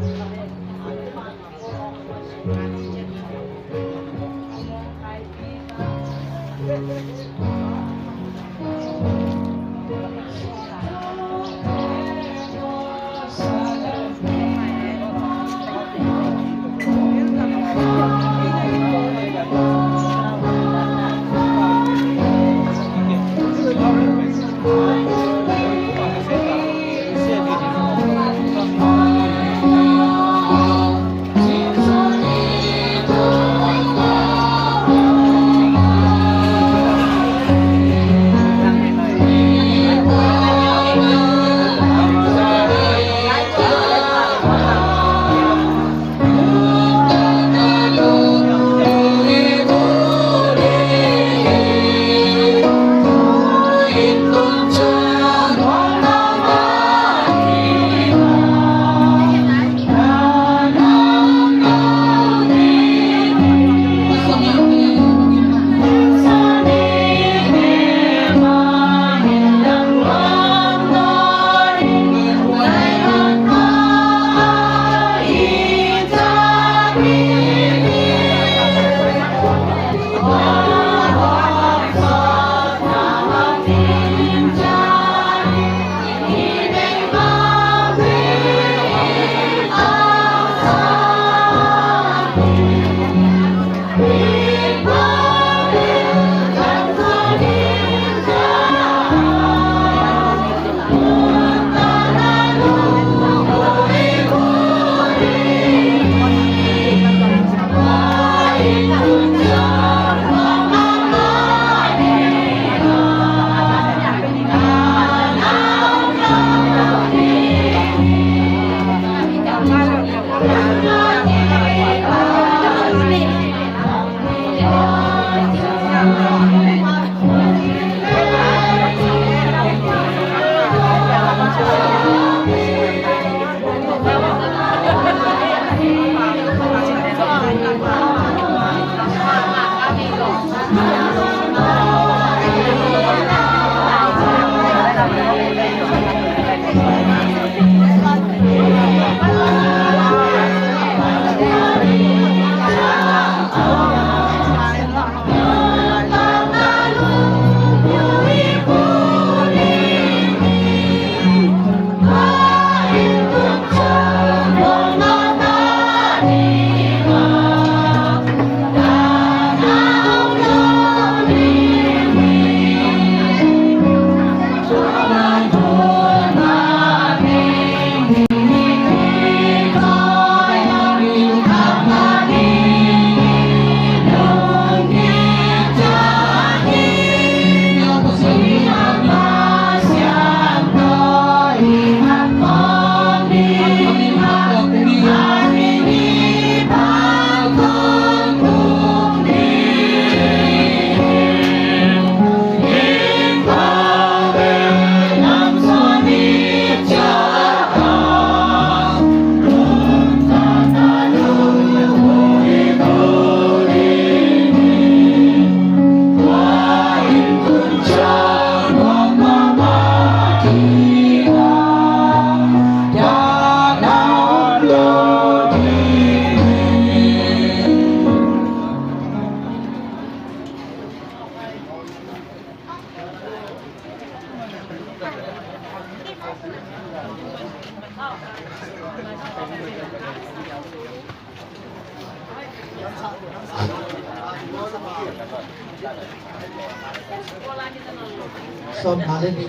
้มมาเล่นนี้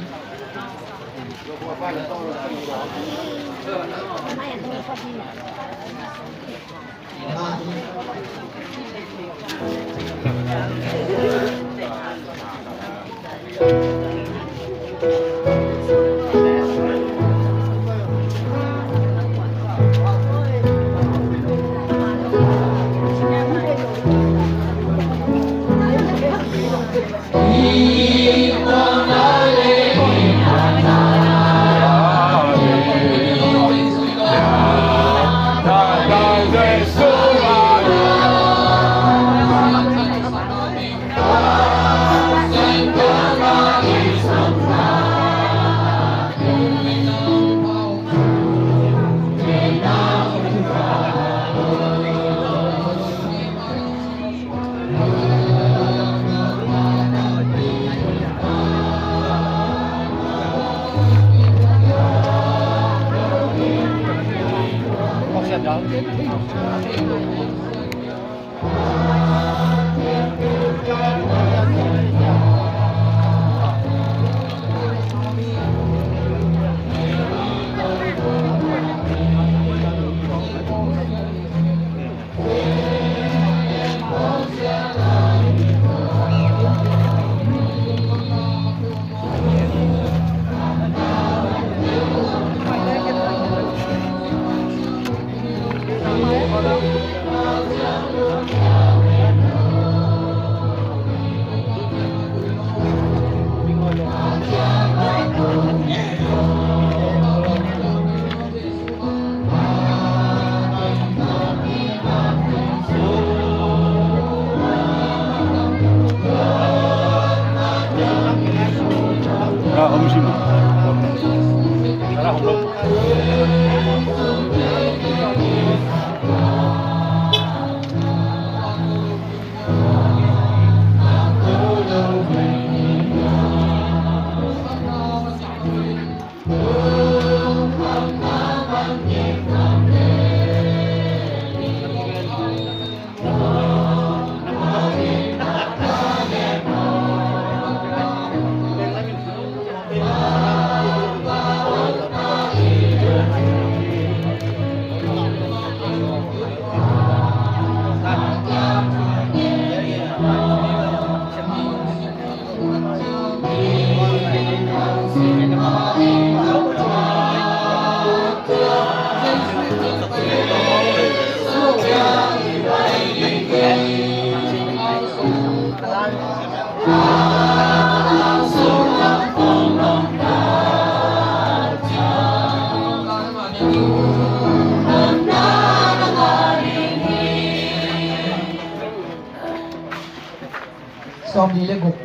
ซ้อมดีเลยบุก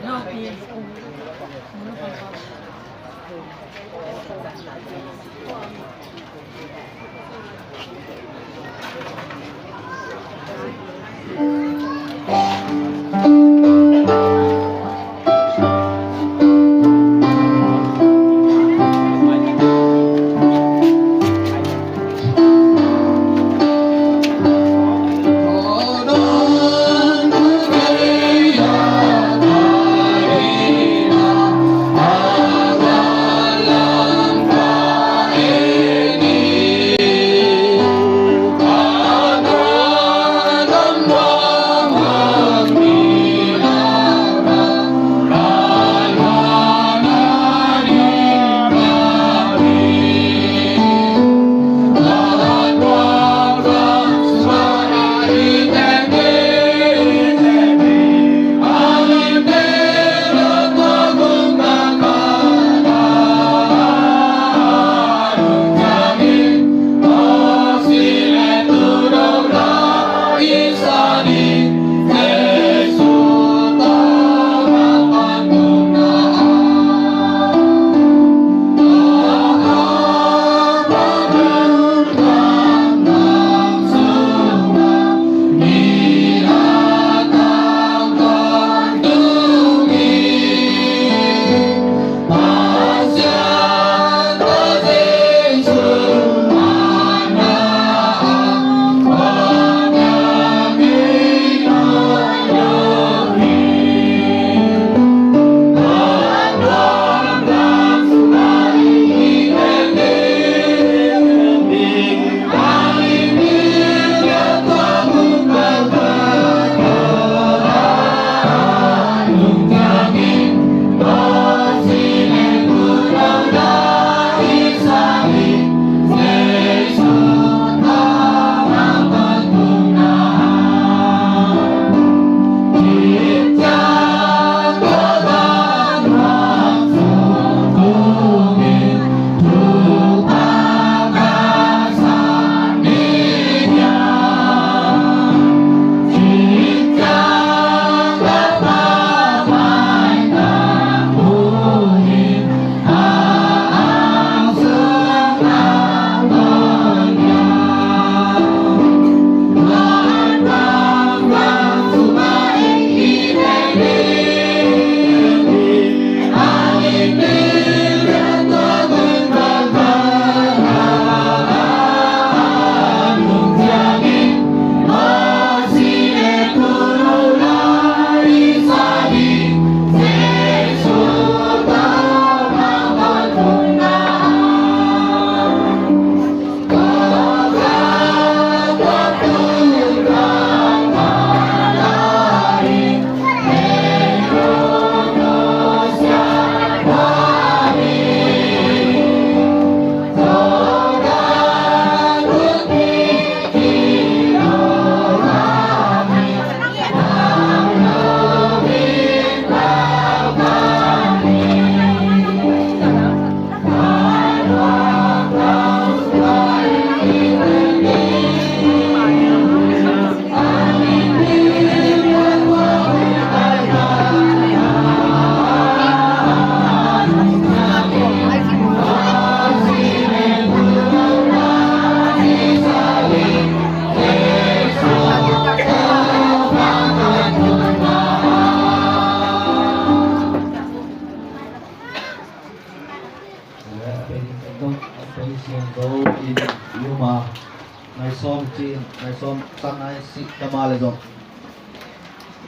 Nai som chin nai som san nai si tama le jong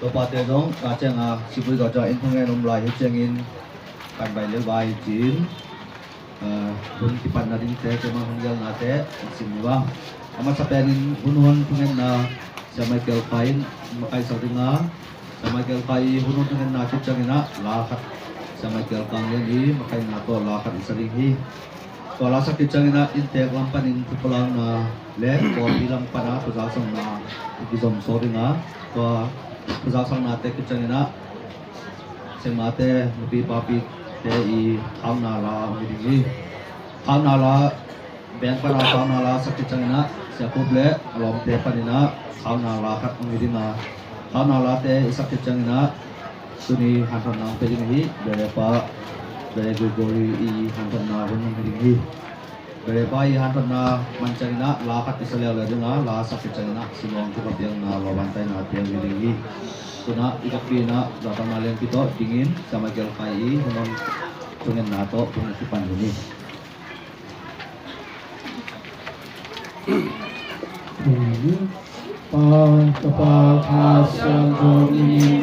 to pa te jong ka chang a sibui ga cha in thong nom lai he chang in kan bai le bai chin bun ki pan na din te ke ma hong na te sim ni wa ama sa pen in hunhon thungen na sa Michael Fine makai sa dinga sa Michael Fine hunhon thungen na chi chang ina la khat sa Michael kang le ni makai na to la khat isari hi to la sa ki chang ina in te lam pan in pulang na le ko bilang para puja sang na ki som so dinga to puja sang na te ki chang ina semate nupi papi te I thang na la mi ding thang na la ben para thang na la sakti changina se koble alom te panina thang na la khat mi ding na thang na la te sakti changina suni hanthon na pe ding hi bere pa bere gori I hanthon na hun mi ding hi bere pa I hanthon na man changina la khat isale la dinga la sakti changina silong ku papiang na lawan tai na te mi ding hi tuna ikapina datang aleng kito dingin sama gel kai hunon tungen nato tungen sipan ini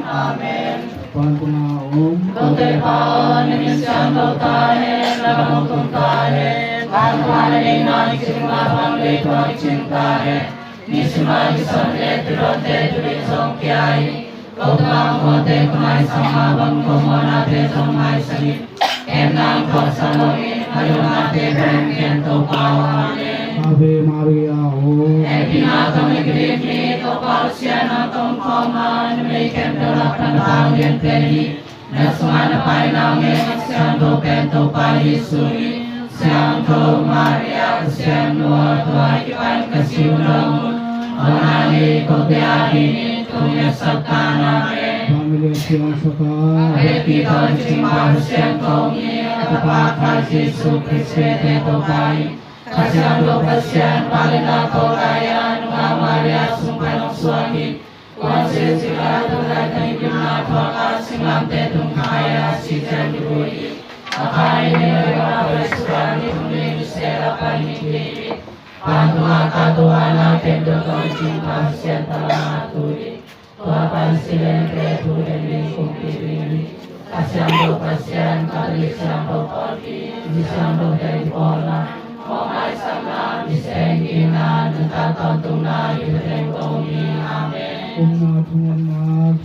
Amen. Tote paon nimisyan totahe labang tuntahe Tantuhane na iksimabang leto iksintahe Nisima isonde tirote tulisong kiai Kotang kote kumai samabang kumonate somai sagit Enang kosanoi hayonate bengken topao amen Ave Maria o Epinatong igripi topao siya ng tongkoman Mekem dalapan tanggen peni Nasunganapay namin siyang dopen topao Yesui Siyang to Maria siyang nuwa tuwa ipan kasiulong Onani kote ahini tunya satana Familia Siang Saka Repito chimbar siyang kongi Atapakas Yesu Kristi topai Kasyang lokasyan palina torayan Nga Maria sumpanong suami Wansin sila tulad ng ibimna Tuwakas singam tetong kaya si Jandiburi Akain nila kapalisuran Itong minisera panikili Pantua katuana tendo konjimpa siyan talangaturi Tuapan silente tulen kumpiri Kasyang pasyan kalisyang polpi Disyang dari pola Momay sama disengina Nagkatontong na ibuteng tomi Amen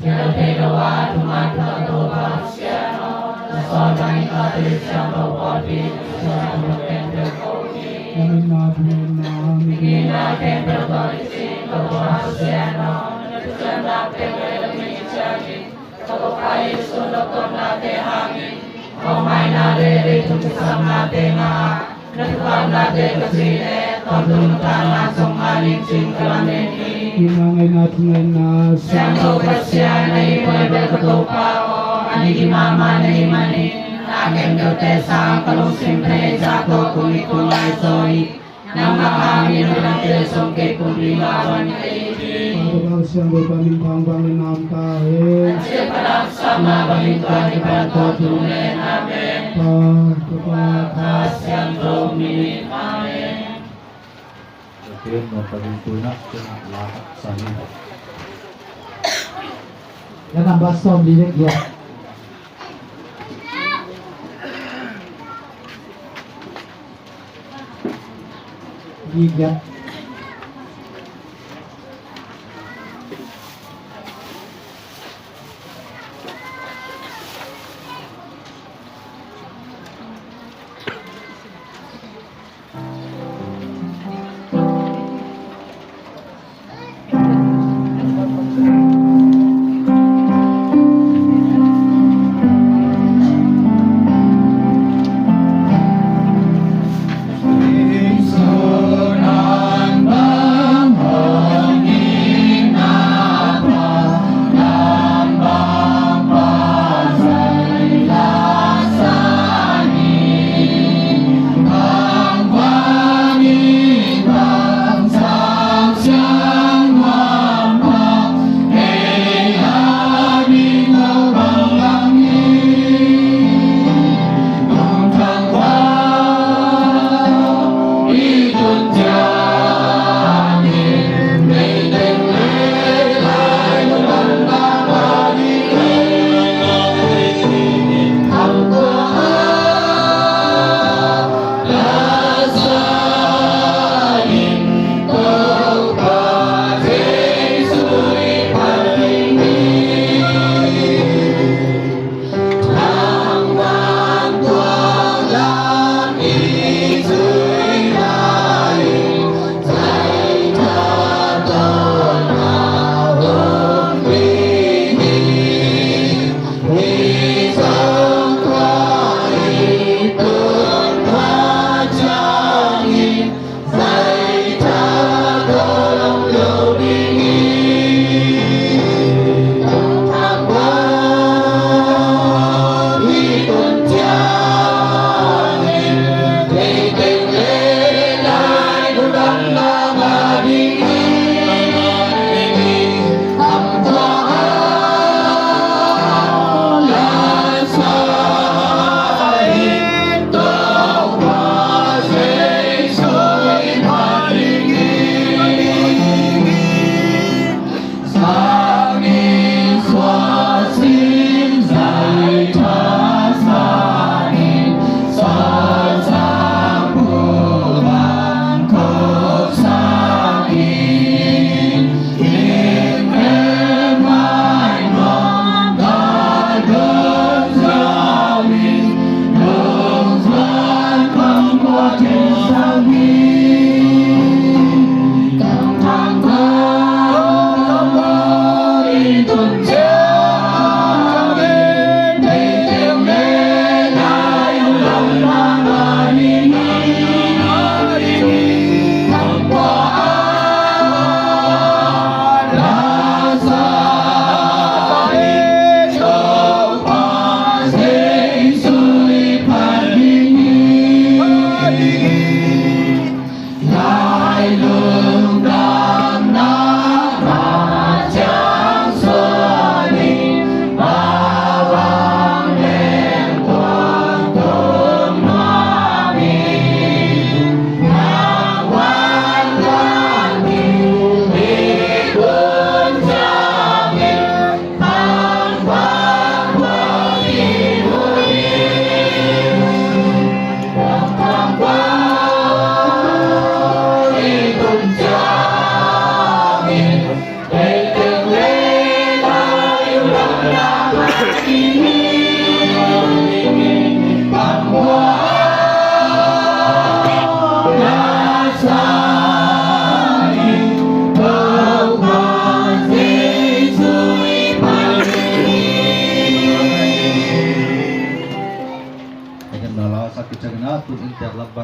Kinapegawa tumatlato pasyano Nasodang kalisyang polpi Disyang polpi Nina tempel polisi Kepasiano Nagkanda tempel Menjadi Kapai sundok nate hangin Komay nare Tumsam nate nga Nagkam nate kasine Tondun tangan Songhaling singkalameni Inangay natin na Siyang kopasyan Ay pwede katupao Anigi mama na imanin Aking dote sa kalong simple Jato kumikungay soy Nang makangin ng tesong kay kumlimawan kaili Pagkakal siyang berpamintang banginam tahe Siya palang sama bangintuan ibanto tulen Amen Pagkakal Kasyang dominin Amen oke no pagintuna tuna lahat sani Yan ang bastom dinig ya Gigat Ingsun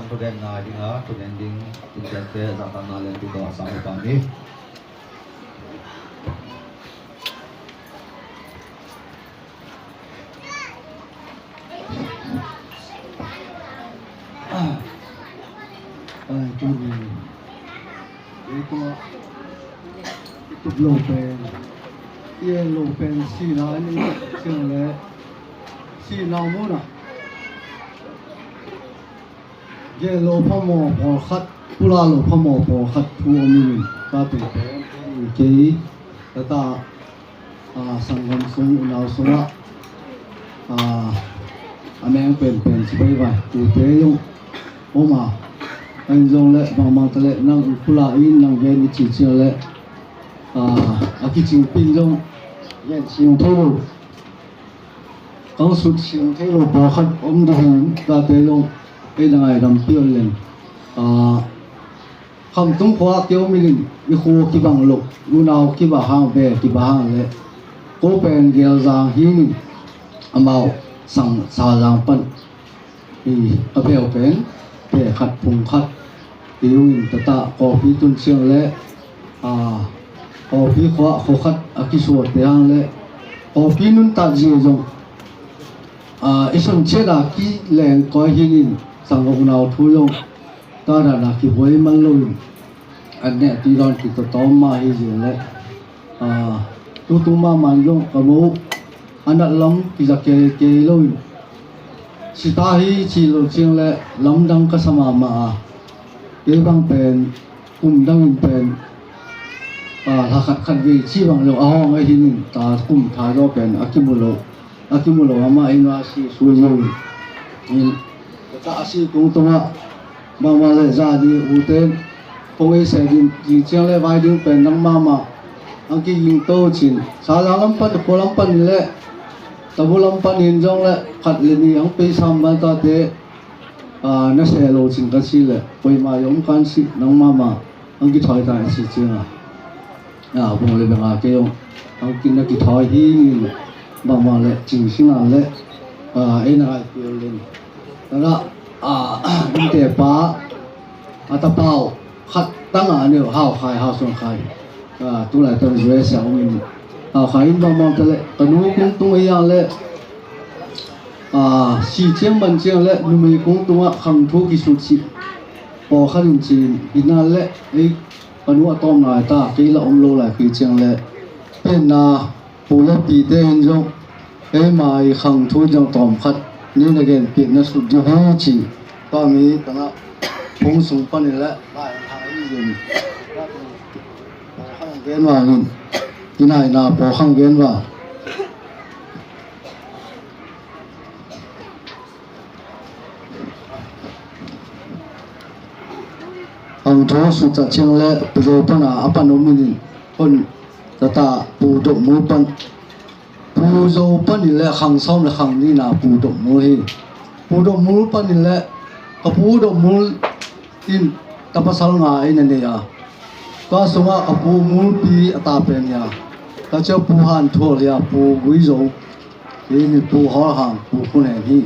to den na ding ha to den ding tin chen te za ta na len tu ko sa pa ni chú đi để có tục lô bèn ye lô bèn xì nào anh trường lệ xì nào muốn à ye lô phá mò bỏ khát phu la lô phá mò bỏ khát thu mình ta tự bèn cái ta sang gần sung nào sung á anh em bèn chỉ bay vài cụ thể luôn ôm mà anh dòng lệ bằng mang lệ năng phu la in năng ven chỉ chiều lệ cái chiều pin dòng yên chiều thô có sụt chiều thô bỏ khát ôm được ta tới luôn cái này làm tiêu lên không tung khóa tiêu mình cái khu cái bằng lục lúc nào cái bà hàng về cái bà hàng lệ cố bền gel giang hiên màu sang sa giang phân thì ở bèo bén để khát phùng khát tiêu in ta coffee tuần siang lệ coffee khóa khô khát cái suốt để hàng lệ coffee nun ta gì rồi isang chết cái lẹn coi hiên sang ông nào thu long ta đã cái với mang lôi anh nè tí đòn thì tao mà hi gì lệ tu mà mang long cả bố anh đã lắm thì ra cái lôi si ta hi chỉ lôi chiang lệ lắm đăng cái sama mà cái băng pen đăng pen là khát vì chỉ bằng lô áo ngay hiên ta thái đó pen akimulo ama inga si suy rồi in ta si cũng tung mà lại ra đi ưu tiên không ai sẽ đi chiang lại vài đứa bên năng mà anh kia yên tô chín sao lắm cô lắm pan lệ tabu lắm pan in trong lệ khát lên đi anh pe sam ban ta thế nó sẽ lộ chín cái gì lệ quay mà giống can si năng mà anh kia thay tại si chiang bông lên bằng cái ông anh kia nó kia thay hi mà lệ chỉnh sinh là lệ ấy là tiêu lên đó những cái bá ta bao khát tăng nhiều hào xuân khai tu lại tâm duyên sáu mình hào khai mong tới lệ cái núi cũng tung ấy lệ xì chiang bần chiang lệ núi mình cũng tung khăng thu cái sụt xì bỏ khát hình chín in lệ ấy cái núi tôm này ta cái là ông lâu lại cái chiang lệ bên bù lệ bì tê hình dung ấy mà khăng thu trong tôm khát nên là cái biển nó sụt đi hết chỉ có mấy cái nó phun súng phân này lại lại thằng gì bỏ khang viên vào nhìn cái này là bỏ khang viên vào hàng thô sụt chặt chiang lệ rồi phân apan ôm mình phân ta bù động mũi phân bù dâu phân này lệ hàng xong là hàng đi là bù động mũi phân này lệ cái bù động mũi in ta pasal ngai nene ya ka sunga apu mulpi ata pen ya ka cha pu han thol ya pu gui zo ni pu ho hang pu khune hi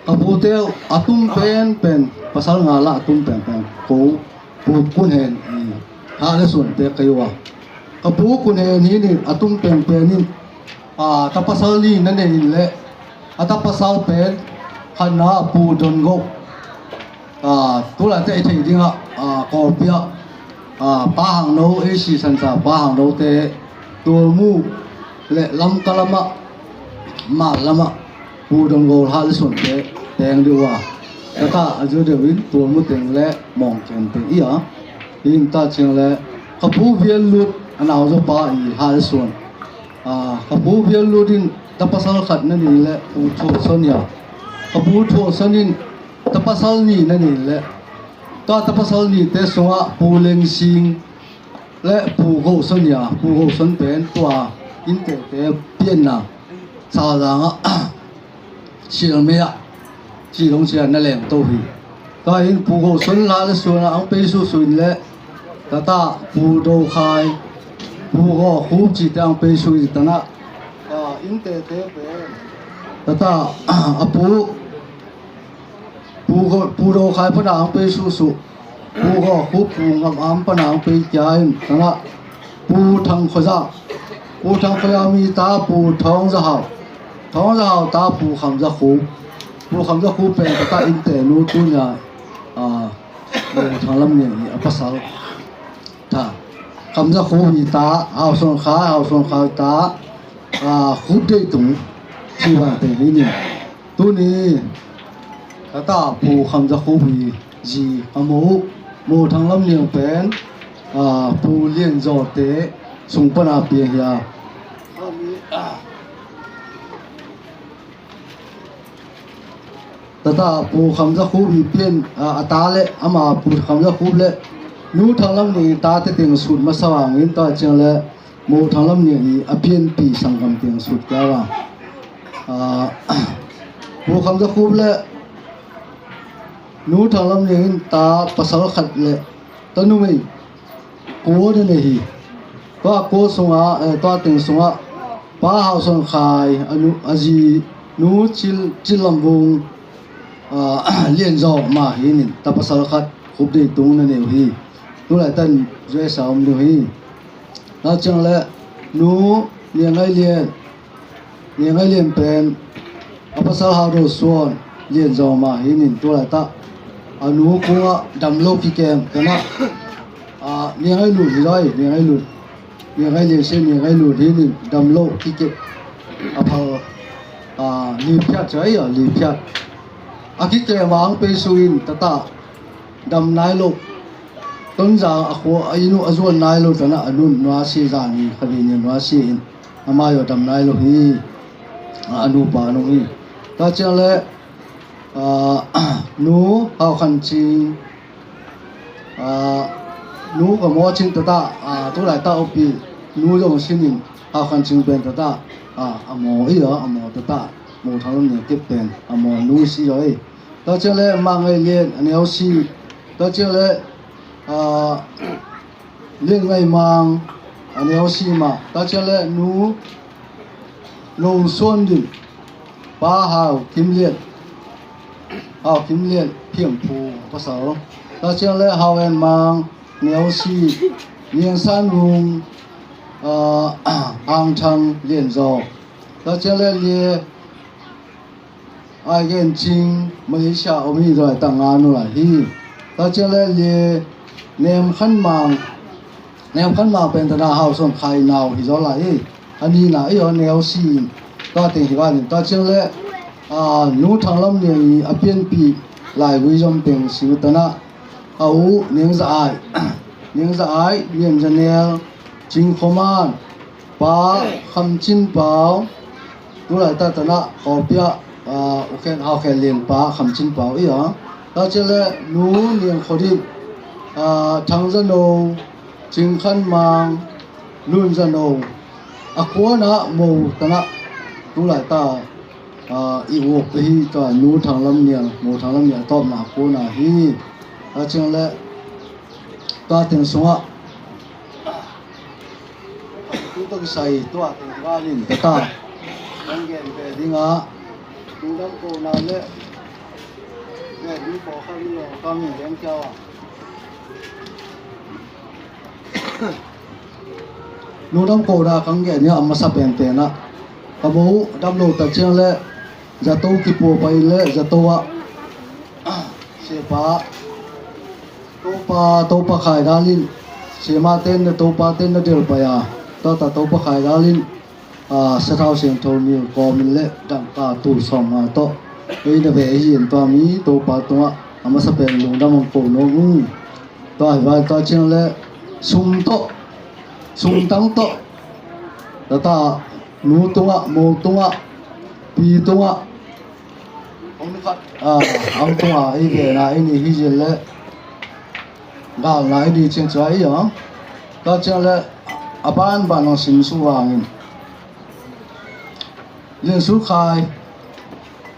apu te atum pen pasal nga la atum pen ko pu kun hen ha le sun te kaiwa ka pu kun hen hi ni atum pen ni ta pasal ni nane le ata pasal pen khana pu don go tu là thế thì đi có bia ba hàng nấu ấy xì sẵn sàng ba hàng nấu thế tua mu lệ lắm cả lắm mà lắm bu đồng gồ hai xuân thế đèn điều cái ta ở dưới điều in tua mu tiền lệ mỏng tiền tiền ý in ta tiền lệ các bố viên lụt anh nào cho ba ý hai xuân các bố viên lụt in ta pasal khát nên đi lệ bu thua xuân nhở các bố thua xuân in ta pasal ni nani le ta pasal ni te songa puleng sing le pu go son ya pu go son pen tua in te pian na sa la sil me ya chi long sia na lem to hi ta in pu go son la le so na ang pe su suin le ta pu do khai pu go khu chi tang pe su ta na in te pe ta apu pu ปูโดคายพนางไปสุสุปูก็คุบปูงามพนางไปจายตนะปูทางขะปูทางขะมีตาปูท้องจะหาวตาปูคำจะคูปูคำจะคูเป็นตาอินเตนูตุญาทางลำเนียงอภัสสาถ้าคำจะคูมีตาเอาส่วนขาตาคุบได้ตรงที่ว่าเป็นนี่ตัวนี้ตาปูคำจะคูมีจีหมูทางลำเนียงเป็นปูเลี้ยงจอเตส่งปนาเปียยาตาปูคำจะคูมีเปลี่ยนตาเละอามาปูคำจะคูเละนูทางลำเนียงตาเตียงสุดมาสว่างอินตาเจียงเละมูทางลำเนียงอเปลี่ยนปีสังคมเตียงสุดแก่ว่าปูคำจะคูเละนูทางลำเนียงตาภาษาขัดเละตนุไม่โกดเนี่ยฮีก็โกสงตัวเตียงสงป้าเฮาสงขายอจีนูจิลลำวงเลี้ยงจอมาหินิตาภาษาขัดคุบได้ตรงนั่นเองฮีตัวไหนตั้งเจ้าสาวมันฮีแล้วจังเลยนูเลี้ยงไงเลี้ยงเป็นภาษาฮารุส่วนเลี้ยงจอมาหินิตัวไหนตานูกูดำโลกที่แกงกันนะเลี้ยงให้หลุดเลยเลี้ยงให้หลุดเลี้ยงเส้นเลี้ยงให้หลุดหินิดำโลกที่เก็บพอลีพิจารณ์ลีพิจารณ์คิดแกวางไปสุอินตาดำนายโลกต้นจากอายุอาจวนนายโลกนะอนุนวาสีจานีคดีนี้นวาสีอินอามาอยู่ดำนายโลกฮีอนุปานุฮีตาเจ้าเลยนูเอาขันจิงนูกับมัวจิงตาตัวไหนตาอุปีนูยงสินินเอาขันจิงเป็นตาอโมอีเหรออโมตาโมทางลำเนียงเก็บเป็นอโมนูสิเลยตาเจ้าเลยมังไงเลี้ยนอันนี้เอาสิตาเจ้าเลยเลี้ยงไงมังอันนี้เอาสิมาตาเจ้าเลยนูลงส่วนดิป้าหาวคิมเลี้ยนเพียงผู้ภาษาตาเจ้าเลยหาวเอ็นมังเนียวสิเลี้ยงสันรุงอ่างชังเลี้ยนจอตาเจ้าเลยเลี้ยไอเกนจิงมาเลเซียอมีด้วยต่างงานนู่นล่ะฮีตาเจ้าเลยเลี้ยเนมขันมังเป็นตนาเฮาส่วนไข่นาวฮิจอล่ะอันนี้นะเนียวสิตาเต็งที่ว่านี่ตาเจ้าเลยนูทางลำเนียงอเปียนปีหลายวิจอมเต็งสิวตนะเอาเนียงจะอายเนียงจะเนียจิงคอมานป้าคำจินเปล่าตัวไหนตานะออกเปียโอเคเอาแค่เลี้ยงป้าคำจินเปล่าตาเจเลนูเนียงคนที่ทางจะโนจิงขันมังลุนจะโนกัวนะโมตนะตัวไหนตาอีโวกฮีตานูทางลำเนียงโมทางลำเนียงตอบหนาโคนาฮีตาเจเลตาเต็งสงะตัวต้องใส่ตัวเต็งว่าลินตาตั้งเกณฑ์เป็นดิ้งดูดังโคนาเล่เนี่ยดูพอข้างนี้ก็มีเลี้ยงเจ้านูดังโคนาครั้งเกณฑ์เนี่ยอามาสับเป็นเตนะกระโบดับโลตัดเชียงเล่จะโตกิโปไปเล่จะโตเสปาโตปาขายดาลินเสมาเต้นโตปาเต้นเดือดไปตาโตปาขายดาลินสะท้าวเสียงโทนิวก็มิเล่ดังตาตูสองมาโตเดเวยินตัวมีโตปาตัวอามาสเปนลงดำมังโกนงตัวไอ้ว่าตัวเชียงเล่ซุ่มตั้งโตตานูตัวโมตัวปีตัวองค์ขัดอังตัวไอ้เกน่ะไอ้นี่ฮิจิเล่กาลนายดีเชียงใจตัวเชียงเล่อาบ้านบ้านเราสิมสุวางินเรื่องสุขาย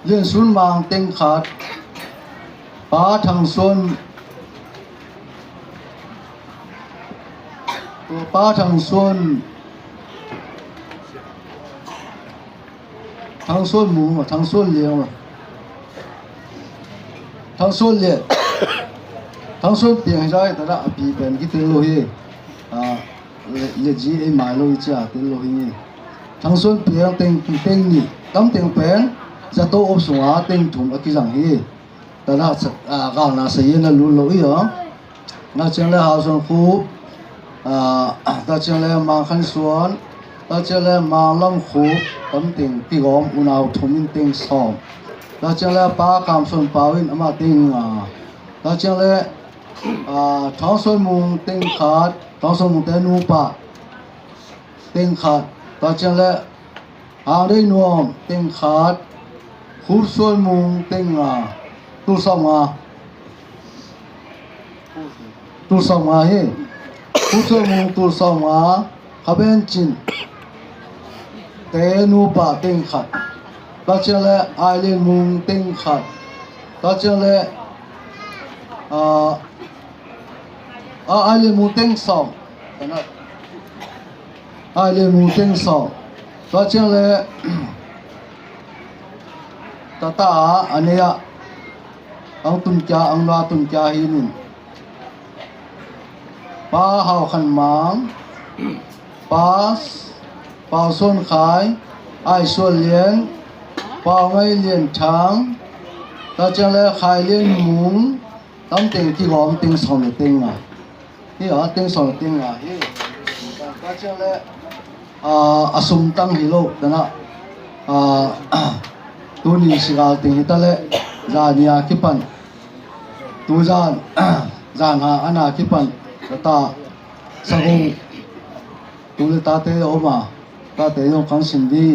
เรื่องสุนบางเต็งขาดป้าทางส่วนตัวป้าทางส่วนหมูทางส่วนเลี้ยงท ทั้งส่วนเลยทั้งส่วนเปียงใจแต่ละปีเป็นกี่ตัวโลหิเลจีไอหมายโลหิจ้าตัวโลหิทั้งส่วนเปียงเต็งนี่ตั้งเต็งเป็นจะโตอบสวาเต็งถุงอกิจังฮีแต่ละก้าวหน้าเสียนลุโลหิน่าเชื่อเลยหาส่วนคูน่าเชื่อเลยมาขันส่วนน่าเชื่อเลยมาล้ำคูตั้งเต็งที่กอมอุณาทุ่มเต็งสองน่าเชื่อเลยป้าคำส่วนป้าวินอามาเต็งน่าเชื่อเลยท้องส่วนมุงเต็งขาดท้องส่วนมุงเต็งนูปะเต็งขาดน่าเชื่อเลยหาได้นวมเต็งขาดคูส่วนมุงเต็งตู้สองตู้สองเฮ้คูส่วนมุงตู้สองขเป็นจินเตนูปะเต็งขาดน่าเชื่อเลยไอเลนมุงเต็งขาดน่าเชื่อเลยไอเลมูเต็งสองนะไอเลมูเต็งสองก็เช่นเลยตาอันนี้อังตุนจาอังลาตุนจาหินินป้าเฮาขันมังป้าส่วนขายไอส่วนเลี้ยงป้าไม่เลี้ยงช้างก็เช่นเลยขายเลี้ยงหมูตั้งเต็งที่หอมเต็งสองเต็งนี่เต็งสองเต็งนี่ก็เช่นเลยอสมตั้งฮิโลแต่นะตัวนี้สิกาเต็งฮิตาเลจานีอาคิปันตัวจานหาอันอาคิปันตาสังตัวเลตาเตยออกมาตาเตยออกขังสินดี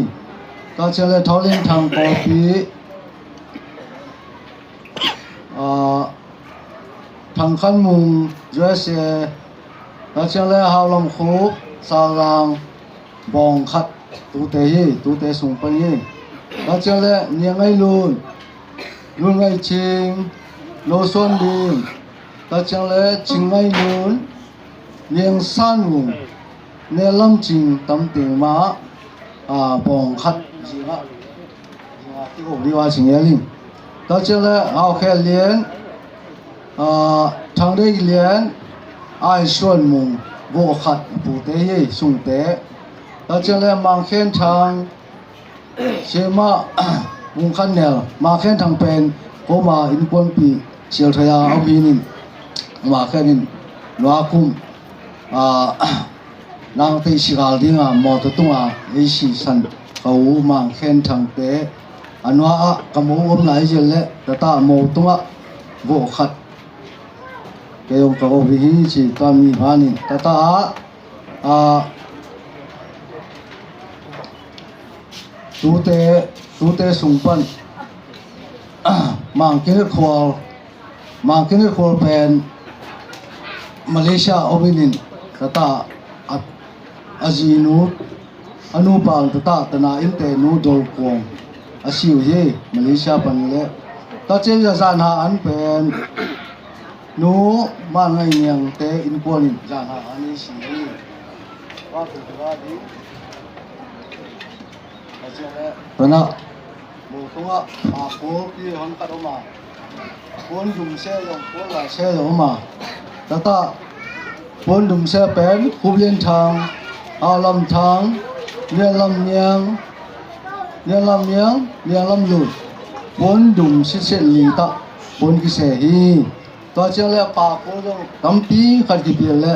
ก็เช่นเลยท้อเลี้ยงทางกอปีทางขันมุงเจสแล้วเช่นเลยฮาวลำคูสารังบองขัดตูเตส่งไปแล้วเช่นเลยเนียงไอลุนไอชิงโลส่วนดีแล้วเช่นเลยชิงไอลุนเนียงสันมุงเนลำจิงตั้มเต็งมาบองขัดจิงที่ผมดีว่าชิงเอลิงแล้วเช่นเลยเอาแค่เลี้ยงทางได้เลี้ยงไอส่วนมุงโบขัดปูเตยสุงเตแล้วเช่นเลยมังเข็นทางเชมามุงขันเนลมาเข็นทางเป็นก็มาอินปนปีเชียวทยาเอาพีนินมาแค่นินนัวคุมนางตีสิกาลดิ้งมอตตุงไอซีสันเขามังเข็นทางเตอันว่ากำมูอมไหนเจลเล่แต่ตาโมตุงโบขัดเกี่ยวกับวิธีที่ตอนมีพานิตาตูเตสุงปันมังกินขวลเป็นมาเลเซียอบินินตาอาจีนูอนุบาลตนาอินเตนูโดลกงอาศิวเฮมาเลเซียปันเล่ตาเจ้าจานหาอันเป็นนูมาไงเนียงเตอินกวนจานหาอันนี้สิว่าคือว่าดีอาเจ้าเล่ตนะโมตุงอาโคที่หันกัดออกมาคนดุมเสียลงคนหลายเสียลงมาตาคนดุมเสียเป็นคุบเลียนทางอาลำทางเลียนลำเนียงลุดคนดุมเสียลีตาคนกิเสฮีตัวเจ้าเล่ปากคนตั้มปีขัดกิเปียเล่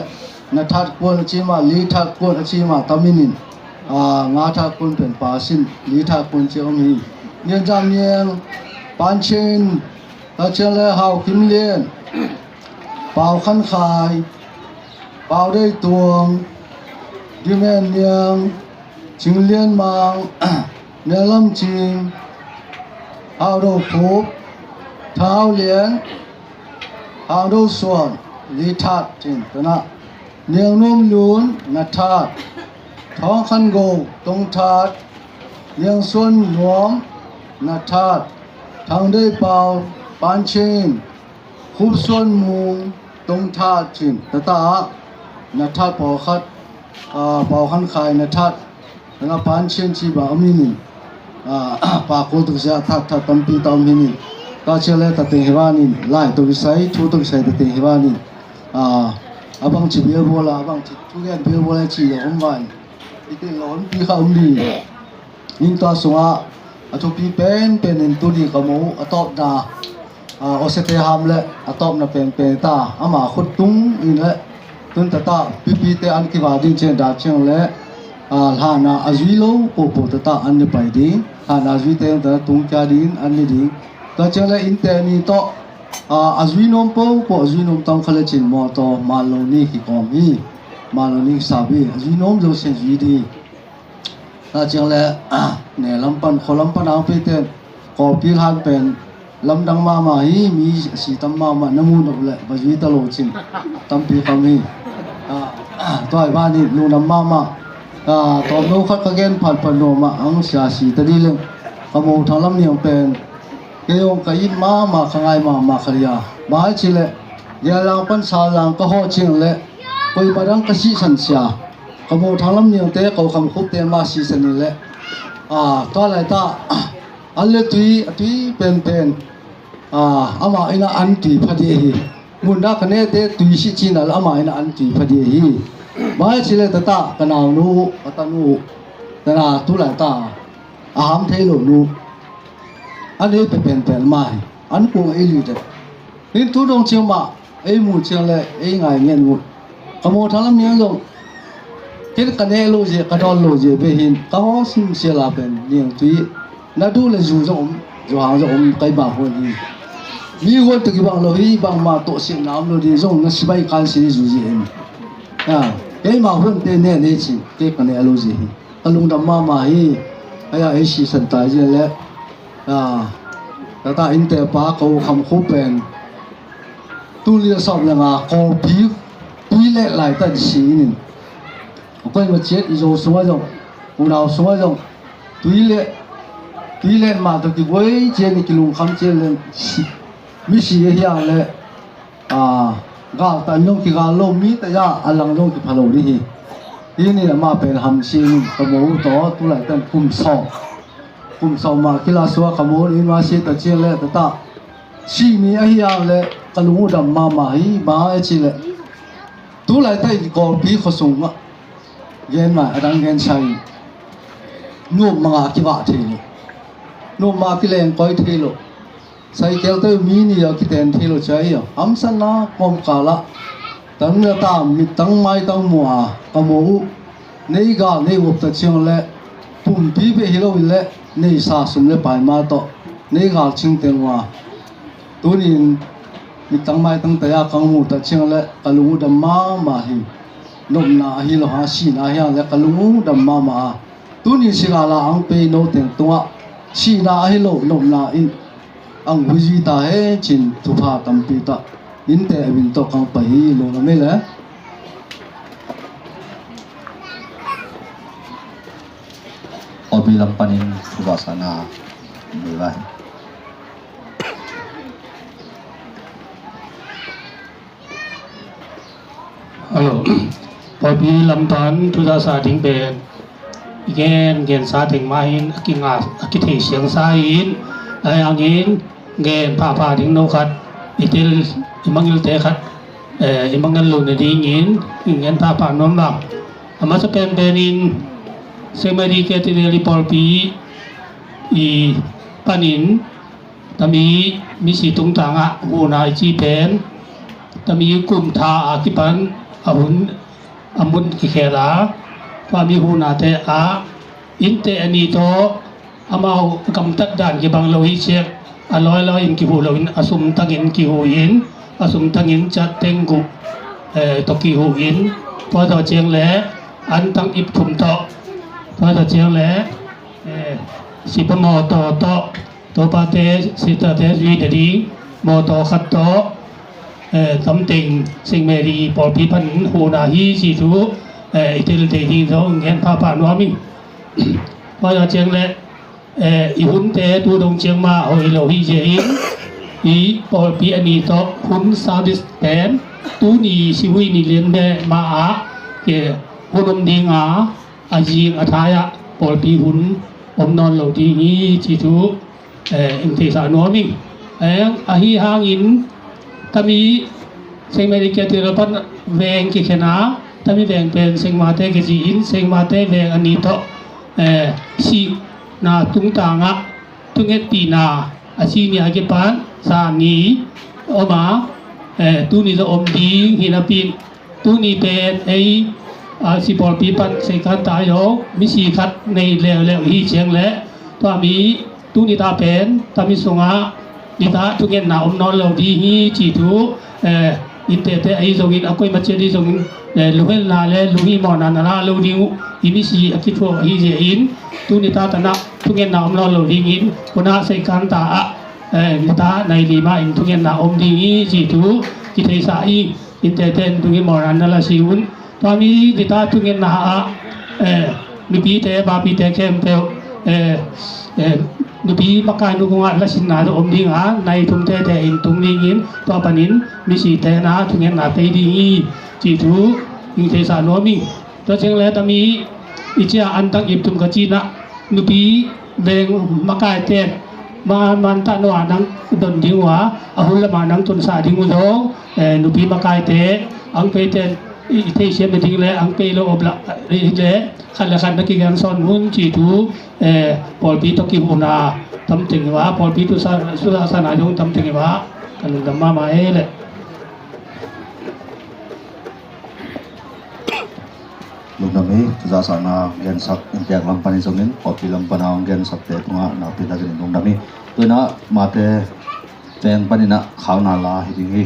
นัททัดคนอาชีมาลีทัดคนอาชีมาตามินินงาทัดคนเป็นปาสินลีทัดคนเจ้ามีเนียนจำเนียงปันเชนตัวเจ้าเล่หาวคิมเลียนเป่าขันขายเป่าได้ตวงดิแมนเนียงจิงเลียนมังเนลำจิงหาวโดฟูเท้าเลียนหาวโดส่วนลีทัดจิงตัวน่ะเนียงนุ่มลุนนัททัดท้องขันโกตรงทัดเนียงส่วนหลวมนัททัดทางได้เป่าปันเชนคุบส่วนมุงตรงทัดจิงตานัททัดเป่าขันขายนัททัดแล้วปันเชนชีบาอมินิปากโคตุกเสียทัดตั้มปีตั้มมินิ ก็เชื่อแล้วแต่เต็งเฮวานี่ไล่ตัววิสัยทูตัววิสัยแต่เต็งเฮวานี่บางจิเบียบัวละบางจิทุเรียนเบียบัวละจีอมวันอีเต็งร้อนปีข้าวดียิ่งตัวสวะทุกปีเป็นตัวนี้ก็มูตอบนาโอเซเตฮามและตอบนาเป็นตาอามาขุดตุ้งอินและตุนตาปีเตอันกิวาดินเชนดาเชงและหานาอาจุยโลปูตาอันนี้ไปดีหานาอาจุยเตงตาตุงจาดินอันนี้ดีก็เชงและอินเตนี่โตอาจุยนมปูอาจุยนมต้องขลังจินมอโตมาโลนี่ฮิกอมีมาโลนี่ซาบีอาจุยนมโลเซนจุยดีก็เชงและเนี่ยลำปันขอลำปันเอาไปเตขอพิลานเป็นลำดังมาฮีมีสีตั้มมาน้ำมูนออกเลยบาจีตลอดจินตั้มปีคำนี้ตัวไอ้บ้านนี่ลูน้ำมาตอนนู้ขัดกระเกนผ่านโนมาอังเสียสีตะดีเลยขโมยทางลำเนียงเป็นเกี่ยวกับยินมาข้างไงมาขริยามาให้ชิเลยยาลางปันสาลางก็ห่อเชียงเลยไปมาดังกษีสันเสียขโมยทางลำเนียงเตะเขาคำคุบเตะมาสีสันนี่เลยตัวอะไรตาอันเล็กตุยเป็นอามาอินาอันตุยพอดีมุนดาคะแนนเตตุยชิจินัลอามาอินาอันตุยพอดีมาให้ชิเลยตากันเอานูตานูแต่ละตุลาตาอาหามเทโลนูอันนี้เป็นมาอันกูเอลิเดนี่ทุดงเชียงมามูเชียงเลยไงเงี้ยมูขโมยทางลำเนียงลงคิดกันเอโลเจกระดอนโลเจไปหินก็สิเสียลาเป็นเนียงตุยน่าดูเลยจู่หางใครบ้าคนนี้มีคนตะกี้บางโลหีบางมาโตเสียน้ำโลดีส่งนักสิบการสิจู่เจเอ้มาคนเป็นเนี่ยจริงเก็บกันเอโลเจอลุงดำมาฮีไอ้สิสันตายเจแล้วแต่อินเตอร์ปาเขาคำคูเป็นตุลีสอบยังคอพีตุยเล่หลายตันสีนี่ก็ยังเจ็ดอีโจสมัยจงอุณาสมัยจงตุยเล่มาตัวที่ไว้เจนี่กิลุงคำเจเลยมิสิเฮียเลยกาตันยงที่กาโลมีแต่ยาอันลังยงที่พะโลดีที่นี่มาเป็นหำชิงขโมยต่อตุไหลตันคุมซองมาคิลาสัวขโมยมาเสียตะเจเลยตาชีมีเฮียเลยกลุงดำมาฮีมาเอชิเลยตุไหลตันกอปีขส่งมาเย็นมาดังเย็นใช้นุ่มมาคิบะเทโลนุ่มมาคิเลงก้อยเทโลใส่เกลเตอร์มีนี่อยากคิดเองเทโลใช่ยังอัมสันนะคอมกาละตั้งเนื้อตามิตั้งไม้ตั้งมัวขโมยนี่ก็นี่อุปถัมภ์เชียงเล่ปุ่มปีเปฮิโลวิเล่นี่สาสมเล่ไปมาต่อนี่ก็ชิงเต็งว่าตัวนี้มิตั้งไม้ตั้งแต่ยาขังมูตัดเชียงเล่กลุงดำมาฮีนมนาฮิโลหาชีนาฮิเล่กลุงดำมาตัวนี้สิกาลาอังเปโนเต็งตัวชีนาฮิโลนมนาอินอังวิจิตาเฮจินทุพาตัมปีตาอินเตอวินโตกังไปลงไม่เลยอบิลัมปันินสุวาสนาไม่ไหวพอปีลำตันทุจาสาถิงเป็นเกณฑ์สาถิงมาหินกิงากิเทเสียงสาหินไอ้อังหินเกณฑ์พาถิงโนคัดอิติลอิมังยิลเตคัดอิมังยิลลุนดีหินเกณฑ์พาโนมบังอามาสเปนเบนินเซมารีเกติเดลิปอลปีอีปานินตามีสีตุงตางะหูนาจีเป็นตามีกุมทาอาคิปันอามุนกิเคลาฟามีหูนาเตอาอินเตอนีโตอามากำตัดด่านกิบังโลหิเชกอลอยอินกิหูโลหินอสุมตังอินกิหูอินอสุมตังอินจัดเต็งกุตกิหูอินพอต่อเจียงแหลอันตังอิบทุมโตพอต่อเจียงแหลสิปมอโตปาเตสิตาเตวีเดดีมอโตขัดโตตำติงสิงเมรีปอพิพันหูนาฮีสีทูอิติลเตหิงโซเงินพาปานวามิพอจะเจียงและอีหุ่นเตตูดงเจียงมาโออิโลฮีเจอิงอีปอพิอันนี้โตหุ่นซาดิสแตนตูนีสิวินิเลียนเดมาอาหุ่นดิงอาจีงอาทายะปอพิหุ่นอมนอนโลดีฮีสีทูอินเทสานวามิไอ ahi hangin tami sing medike tirapan veng ki khena tami veng pen sing mate ke ji in sing mate veng ani to si na tungtanga tunget pina achi ni age pan sa ni oma tu ni zo om ding hinapin tu ni pen ai si pol pi pan se kan ta yo mi si khat nei le hi cheng le to mi tu ni ta pen tami sunga ni ta tu gen na om non lo di hi chi tu in te ai zo gin akoi ma che di zo gin lu hel na le lu hi mo na na lo di i mi si akitho hi je in tu ni ta ta na tu gen na om non lo di in kona se kan ta ni ta nai li ma in tu gen na om di hi chi tu ki thei sa i in te ten tu gen mo na la si un to mi ni ta tu gen na mi pi te ba pi te kem pe nu pi makai nu nga la sin na om ding ha nai thum te te in tum ning in to panin mi si te na thu ngen na pe di chi thu ing te sa no mi to cheng le ta mi i chia an tak ip tum ka chi na nu pi beng makai te man ta no anang don ding wa a hul la ma nang tun sa ding u do nu pi makai te ang pe te i te sia me ding le ang pe lo obla le khan la khan na ki gan son hun chi thu pol pi to ki una tam ting wa pol pi tu sa na jong tam ting wa kan dam ma ma e le lu na me za sa na gen sak in tek lam pani songin pol pi lam pana gen sak te tunga na pi na gen nong na me tu na ma te ten pani na khaw na la hi ding hi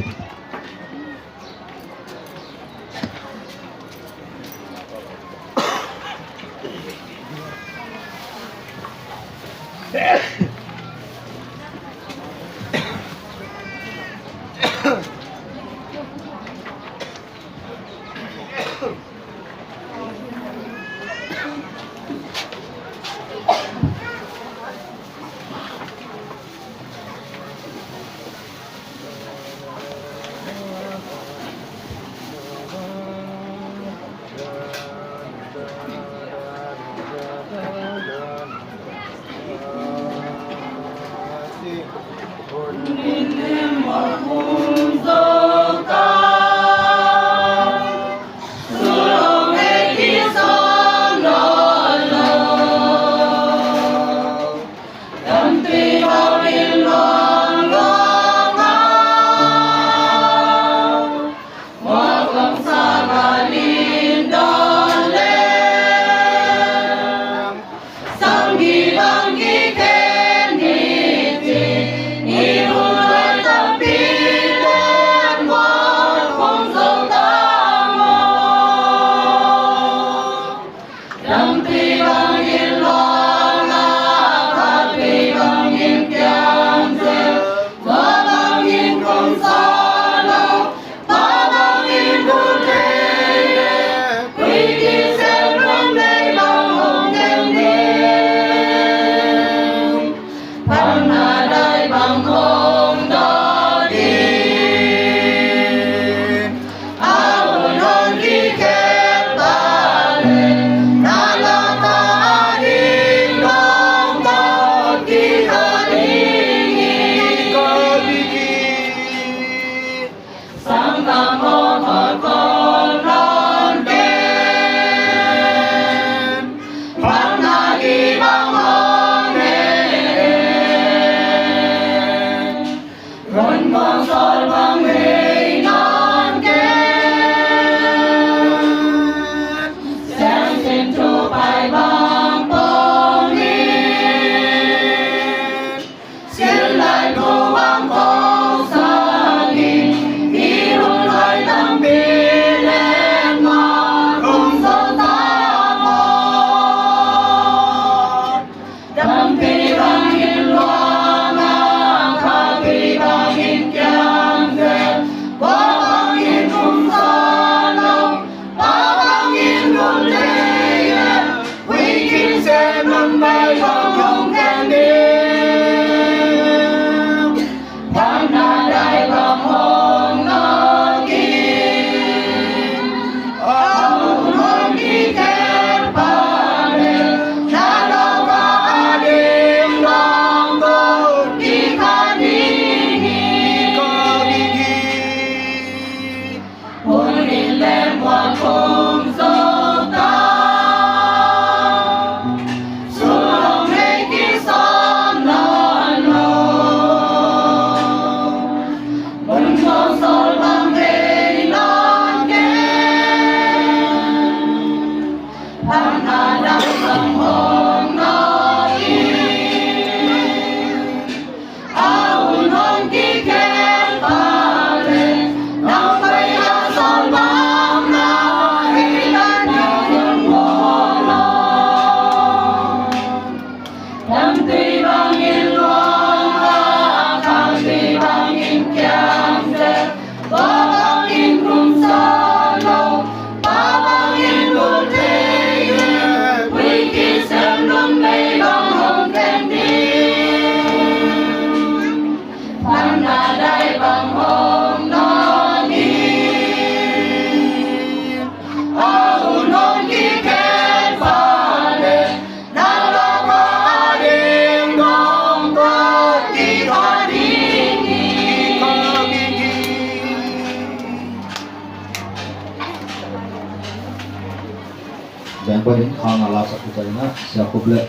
Yang paling khang ala satu kali siapa boleh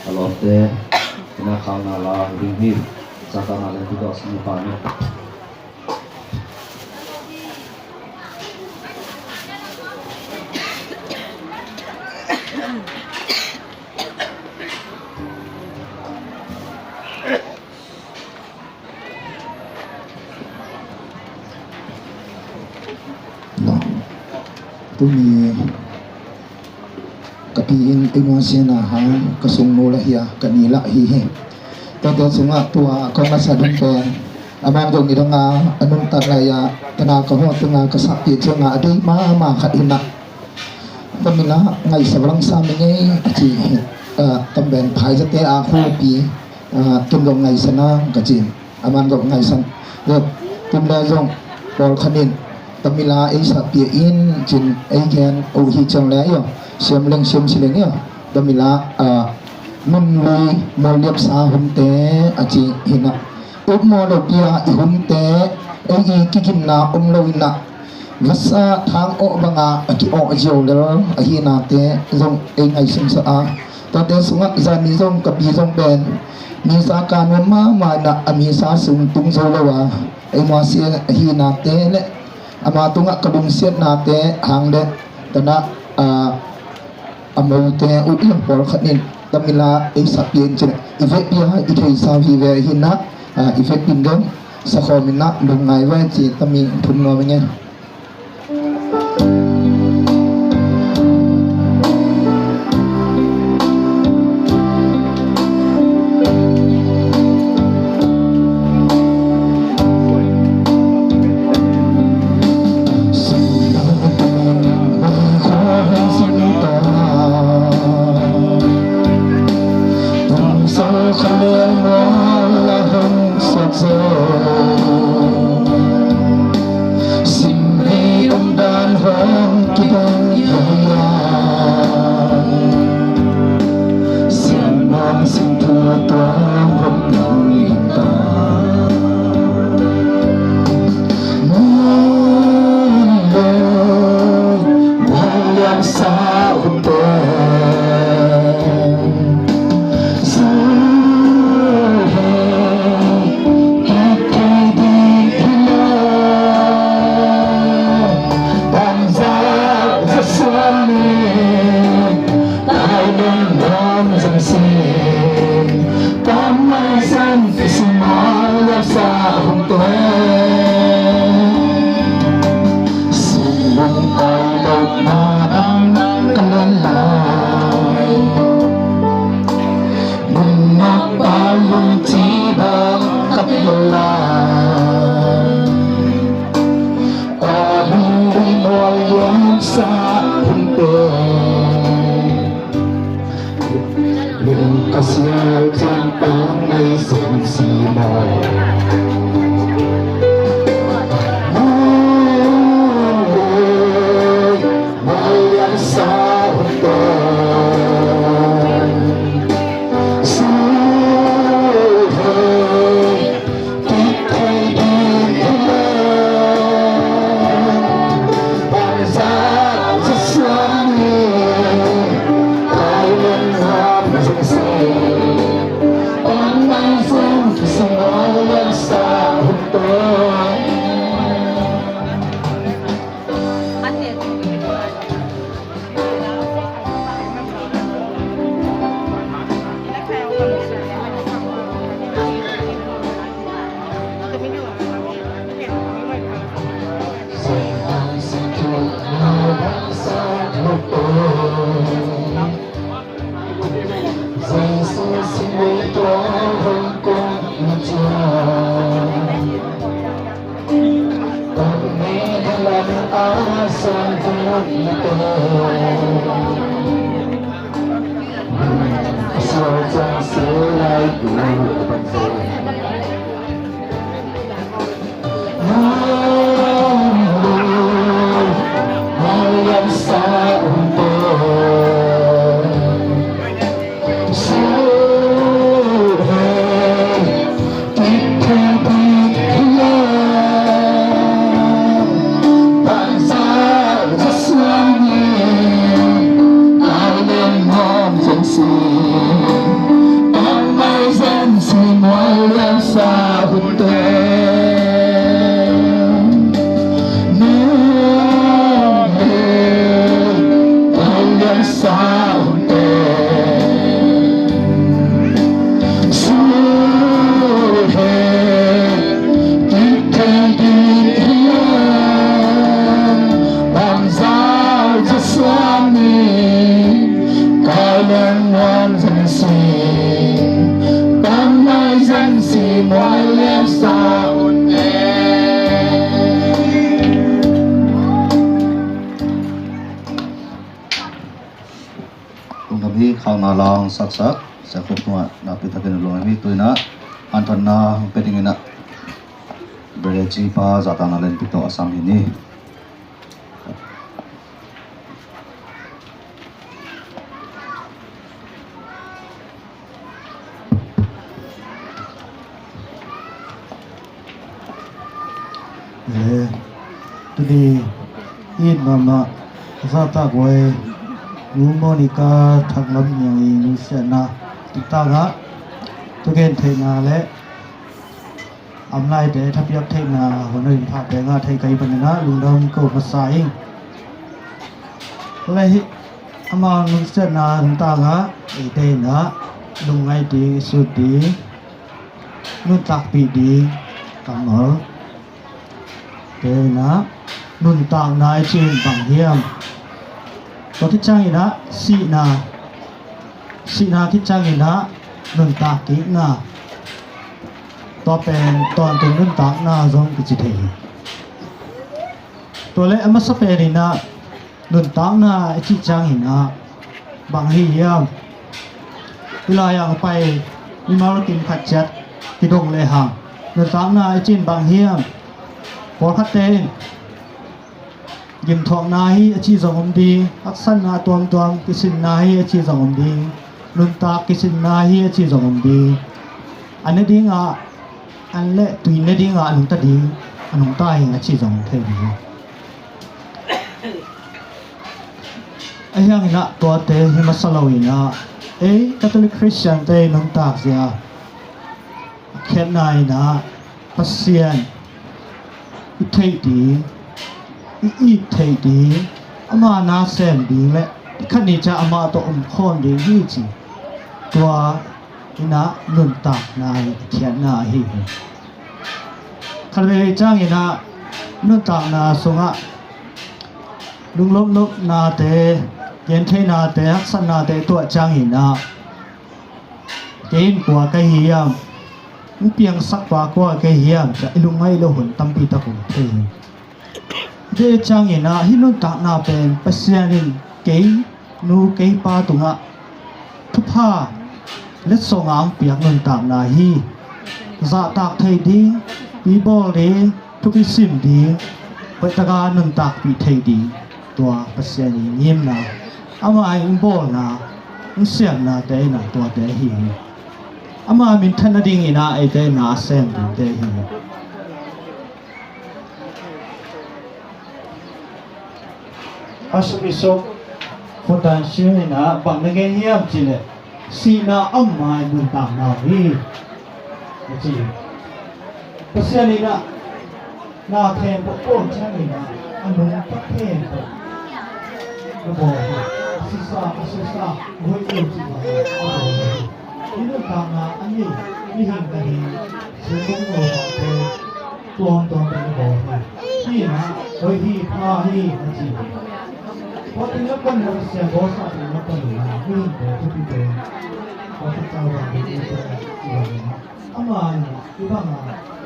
kalau teh kena khang ala ringgit satan ala juga semua panik. tu mi kapiin inuasina ha kasung nula hiya kanila hihi tato sunga tua kong masadun pen amang dong ida nga anong talaya tanaka ho tunga kasakit sunga aday mama kaina pamila ngay sabrang sa amin ngay aci tamben pai sa te ako pi tumdong ngay sana kacin amang dong ngay san tumda zong pol kanin Tamila ay sa piin jin ay gen o hi chang la yo siam sileng yo Tamila nun lui mo liap sa humte aci hina up mo lo pia I humte ay kikin na lo na vasa thang o banga aki o ajo le ahina te zong ay ngai sim sa a ta te sungat zani zong kapi zong ben mi sa kanwa ma na ami sa sung tung zo lawa ay mo si ahina te le ama tunga kabungsiat nate hangde tana amau te uiang por khanin tamila e sapien chen ive pia ithei sa hi ve hina ive pingam sa khomina lungai wa chi tami thunno mengen 连我真心，当我真心我连少年。Hi khang na lang sak sak sa khop ma na pitakin lo mi tuina anton na peding ina bereji pa zata na len pito asam ini le tuli in mama zata koi Monica thak lam yang nu se na ta ga to gen the na le am lai de thap yak the na ho noi pha de nga thai kai ban na lung dam ko ma sa ing le hi ama nu se na ta ga e de na lung ngai di su di nu tak pi di kam ho de na nun ta nai chin bang hiamก็ที่จ้างอีนะสีนาที่จ้างอีนะนุ่นตากกินาต่อเป็นตอนถึงนุ่นตากนาจงกิจิเทตัวเล็กมาสเปรินะนุ่นตากนาที่จ้างอีนะบางทียามเวลาอยากไปมีมากินผัดจัดที่ดงเลยห่างนุ่นตากนาจินบางเฮียมพอคัดเตนยิมทองนาฮีอาชีพสงมดีอักษรนาตวมกิสินนาฮีอาชีพสงมดีลุนตากิสินนาฮีอาชีพสงมดีอันนี้ดิ้งอ่ะอันเละตุยนี้ดิ้งอ่ะอันนุ่งตาดิ้งอันนุ่งตาเองอาชีพสงมเทวีไอ้ยังนะตัวเตะฮิมัสลาวินะคาทอลิกคริสเตียนเตะนุ่งตาเสียแค่นายนะปัสเซียนอุทัยดีอีเทดีอามานาเซมดีและขันนี้จะอามาตัวคนดียี่จีตัวอินะนุนตักนายเทียนนาฮีขันเวจ้างอินะนุนตักนาสงะลุงลบนกนาเตเย็นเทนาเตฮักษนาเตตัวจ้างอินะเกินกว่าไกเฮียมเพียงสักกว่าไกเฮียมจะลุงให้เราหุ่นตั้มปีตะกุ่มเทเดจังเงินะฮินุนตานาเป็นปัสยานินเกยนูเกยปาตุงะทุพาเล็ดสงามเปียกนุนตานาฮีซาตากไทยดีปีบอลดีทุกิสิมดีเปตกานุนตากปีไทยดีตัวปัสยานินยิ้มนะอามาอิงบอลนะอิงเสียงนะเตนะตัวเตฮีอามามินทันดิ่งนะไอเตนะเซมเตฮีอาสมิโซคนดันเชื่อนะบางนักเรียนจีเลยสีนาอัมมาดุนตามนาวีจีเพราะฉะนั้นนะนาเทนปกป้องใช่ไหมนะอันนู้นประเทศก็บอกศิษย์ไม่เกี่ยวจีเลยที่ดุนตามนาอันนี้ไม่เห็นกันดีซึ่งต้องบอกว่าตัวเป็นบอกที่นะโดยที่พาที่จีพอที่นักการเมืองเสียบอสที่นักการเมืองวิ่งไปทุกที่พอที่เจ้าหน้าที่จะจีบนะอามาเนี่ยที่บ้าน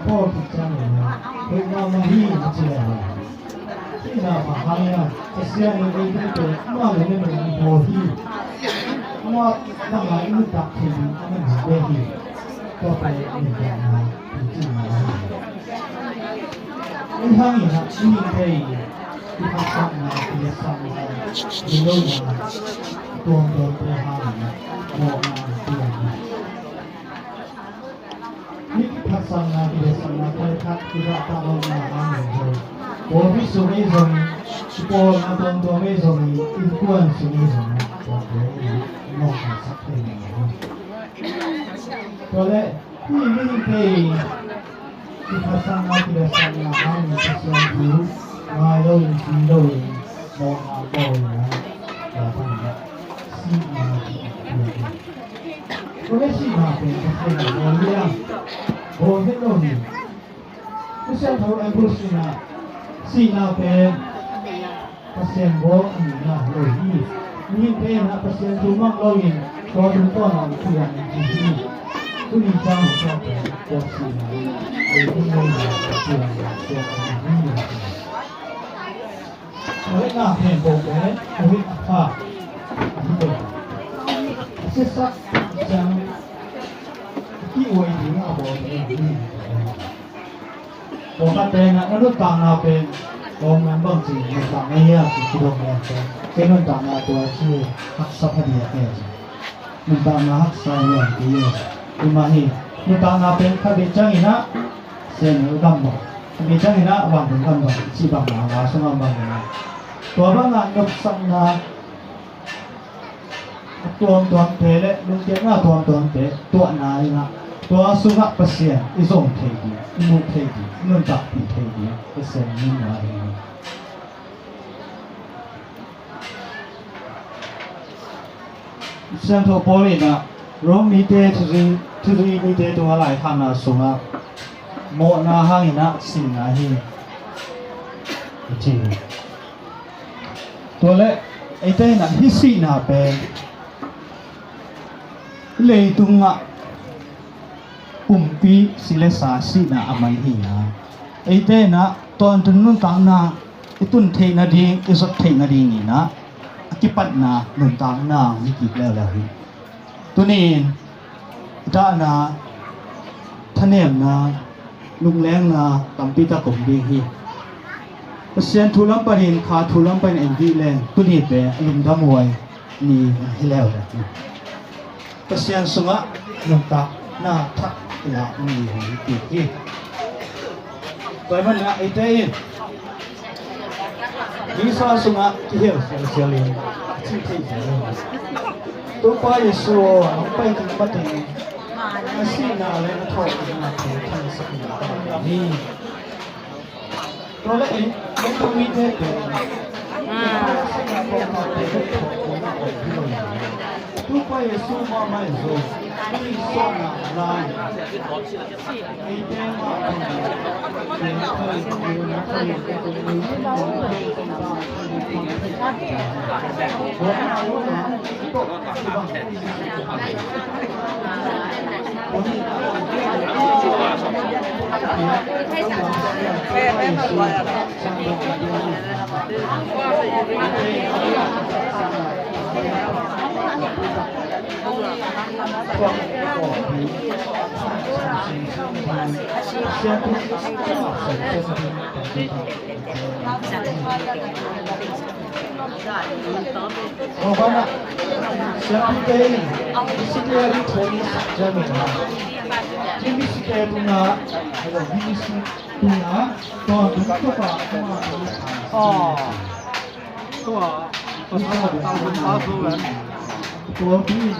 พอที่เจ้าหน้าที่เป็นนามฮีจีเลยที่น่าพาหายจะเสียในเรื่องที่มาเลยไม่เป็นพอที่อามาทำงานไม่ตักที่ไม่หาเรื่องที่ก็ไปอินเดียนะจีนนะอีกทางอีกนะที่มีใครที่พักสักนาที่จะสักนาที่โลกมาตัวโดนประหารนะบอกมาตัวนี้นี่พักสักนาที่จะสักนาที่พักที่จะตามมาอันนี้เลยโอ้พิสุนิสมีที่พอมาตรงตัวไม่สมีอินควนสุนิสมีตัวเดียวมองมาสักทีนึงตัวเล็กที่ไม่เคยที่พักสักนาที่จะสักนาอันนี้ที่ส่วนที่มาโดยที่โดยมองมาโดยนะแต่ทำแบบสีมาก็ไม่สีมาเป็นแค่โบเลียโบเฮโลนีไม่ใช่เขาไอ้ผู้สีนาสีนาเป็นเปอร์เซ็นต์โบอันนี้นะเลยที่นี่เป็นนะเปอร์ se tu ma lo yin ko du ko na ku ya ni ji tu ni cha mo cha ko si na e ku no ya ku ya ko ni Oi na hen bo be oi pa se sa jang ki oi ni na bo ni bo ka te na no ta na pe bo man bang ji ni ta me ya ki do me pe ke no ta na to chi hak sa pha dia ke no ta na hak sa ya ki yo ni ma hi no ta na pe kha be chang ina se no dam bo be chang ina wang dam bo chi ba na wa so ma ba na ตัวบ้านงานกับสังนาตัวเตะลุงเจ้าหน้าตัวเตะตัวนายนะตัวสุขภาพเสียอิสงเทดีมุเทดีนุ่นตักปีเทดีเปอร์เซ็นต์นี่นายเซนโทโพลีนะร้องมีเตะทุกมีเตะตัวหลายทางนะสุขโมนาห้างนะสิ่งนะฮีจริงตัวเล็กไอ้เต้น่ะฮิสิน่ะเป็นเลยตุงอ่ะปุ่มปีสิเลสาสิน่ะอามันหินะไอ้เต้น่ะตอนตุนนุ่นตางน่ะไอ้ตุนเทนาดีไอ้สดเทนาดีนี่นะกิปัดน่ะนุ่นตางน่ะมีกี่แล้วตัวนี้ด้าน่ะทะเนมน่ะลุงแรงน่ะตัมปีตะกงดีฮีเสียนทุลัมปรินขาทุลัมปรินเอ็นดีแรงตุนีเปอลุมดามวยนี่ให้แล้วนะเสียนสงะลงตาหน้าทักละนี่ติดที่ไปมันนะไอ้เต้ยิสาสงะที่เหี้ยเสียเลยที่ตัวไปสู้น้องไปถึงปัตติมาสีนาเลยนะทอดมาถึงทางสักหน่อยนี่ตัวเล็กไม่ต้องมีเด็กทุกไปสู้มาไม่สู้ที่ส่งลายไอ้เจ้ามาเป็นเคยอยู่นะเคยเป็นคนหนึ่งที่เราเคยเป็นบ้านBagaimana? Siapa ini? Sekitar itu jamin. Jadi sekitar punya, kalau bisnis punya, kalau itu apa? Oh, tua, pasal tahun tahun. Tua ini,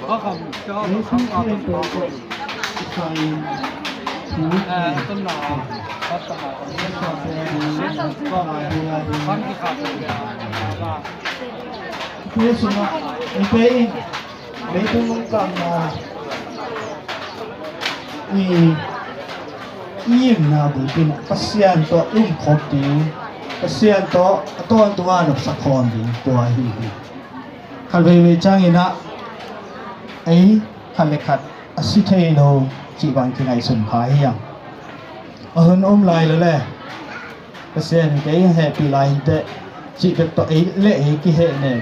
akan jauh akan jauh. Saya tenang. Dia semua ini itu mungkin ini bukan pasien tu kopi pasien tu tuan sakon di tua ini kalau macam ini kalau lekat asyik lo jiban kena sunpai yang lai le pasien cái happy lai de chỉ biết to lệ cái hệ này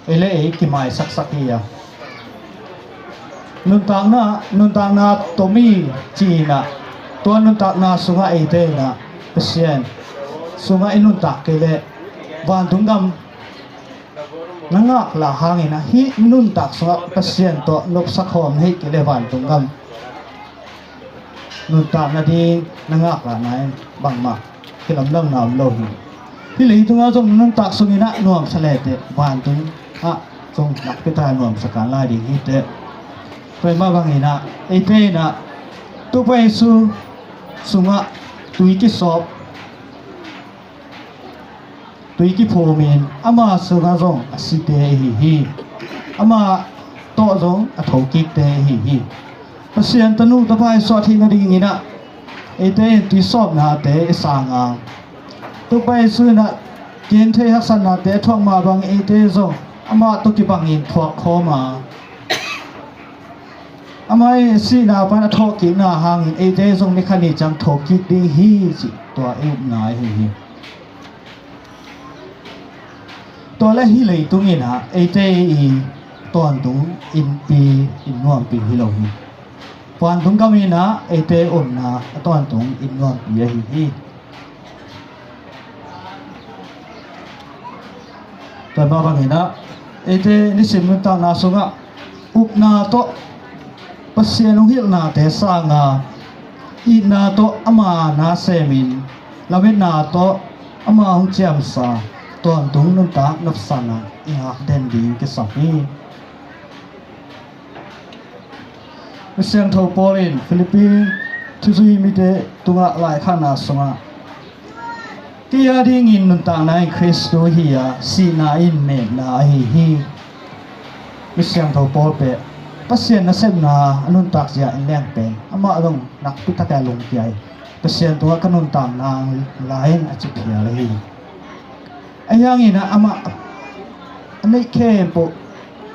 lệ cái mai sắc sắc kia nun tang na tomi chi na to nun tak na sunga ite na pasien sunga inun tak ke le van tungam nangak la hangina hi nun tak sunga pasien to lop sakhom hi ke le van tungam nun tak na di nangak la nai bang ma kilam lang nam lo hiที่หลีtunga jong nun tak sungina nuam salete van tung a jong nak pita nuam sakan lai di hi teไปมาบางอีนะไอ้เต้นะตัวไปสู้สุงะตุยกิสอบตุยกิโพมินอามาสุงะจงอสิเตฮีอามาโตจงอทอกิกเตฮีภาษาตนุตะไปสอทินดีงีนะไอ้เต้ตุยสอบนะเตสางางตัวไปสู้นะเกณฑ์เทหักษณะเตท่องมาบางไอ้เต้จง อามาตุกิบังอินทวกคอมาอามาสีนาปันทอกินาหางอินเอเจทรงเมคานิจังทอกิดีฮีจิตัวเอวนายฮีตัวแรกฮีเลยตุงินฮะเอเจอีตอนตุงอินปีอินนวมปีฮีโลฮีปอนตุงก็มีนะเอเจอ่อนนะตอนตุงอินนวมปีฮีตัวบ้าบังเห็นนะเอเจนี่สิมุตตานาสุงะอุปนาโตปัสเซียนุฮิลนาเทสางาอีนาโตอามานาเซมินลาเวนาโตอามาหุเจียมซาตอนตุงนุนตานับสานาอิหาเดนดีกิสัมีเซียงโทโปลินฟิลิปปินส์ทุสุฮิมิเตตุงะหลายขานาสุงะที่ยาดิ่งอินนุนตานายคริสโตฮียาสีนาอินเมนาฮีมิเซียงโทโปลเปปัสเซียนนัสเซมนาอนุนตักเสียอินแรงเป็นอามาลงนักพิทักษ์ลงใหญ่ปัสเซียนตัวขนุนตามนางหลายอาจิเพียเลยไอ้ยังงี้นะอามาอันนี้แค่ป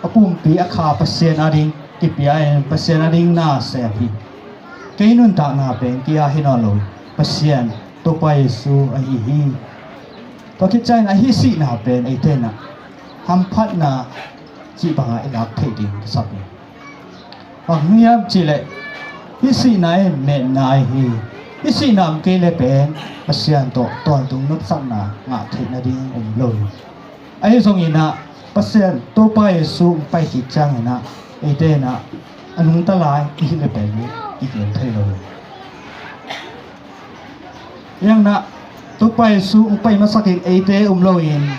ะปุ่มปีอาคาปัสเซียนอาดิงกิปยาปัสเซียนอาดิงนาเสียพีแค่นุนตานาเป็นกี่อาหินาลอยปัสเซียนตัวไปสู่ไอ้ฮีตัวคิดใจนะฮีสีนาเป็นไอ้เต้นะฮัมพัดนาจีบังไอ้ลักเทดิงสับเลยบางเงียบจีเลยฮิสีนายเมนนายฮิสีนามเกลเป็นปัสยันโตตอนตุงนุบสักนางาเทนาดิงเลยไอ้ทรงอินะปัสยันตัวไปสู่ไปกิจจังนะไอ้เต้นะอนุตลายอีเลเป็นอีเดียนเทเลยยังนะตัวไปสู่ไปมาสักอีกไอเตลอยน์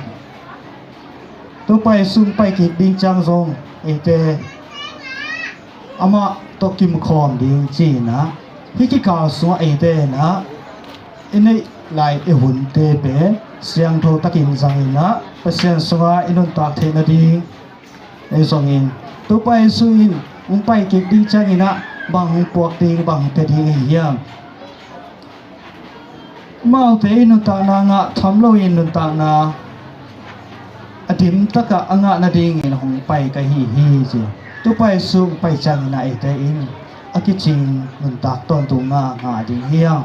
ตัวไปสู่ไปกิดดิงจังทรงไอเตอามาตกิมคอมดิงจีนะฮิกิกาสูไอเตนะอินไลเอหุนเตเปเสียงโทตะกินจังนะเปเสียงสวาอินุนตากเทนดีไอทรงอินตัวไปสู่อินไปกิดดิงจังนะบังปวกดิงบังเตดิงเฮียมมาเตอินุตานางะทำโลอินุตานาอดิมตะกะอ่างะนาดิงอินหงไปกะฮีจิตุไปสุไปจังนาไอเตอินอากิจิงนุนตากตอนตุงางาดิงเฮียง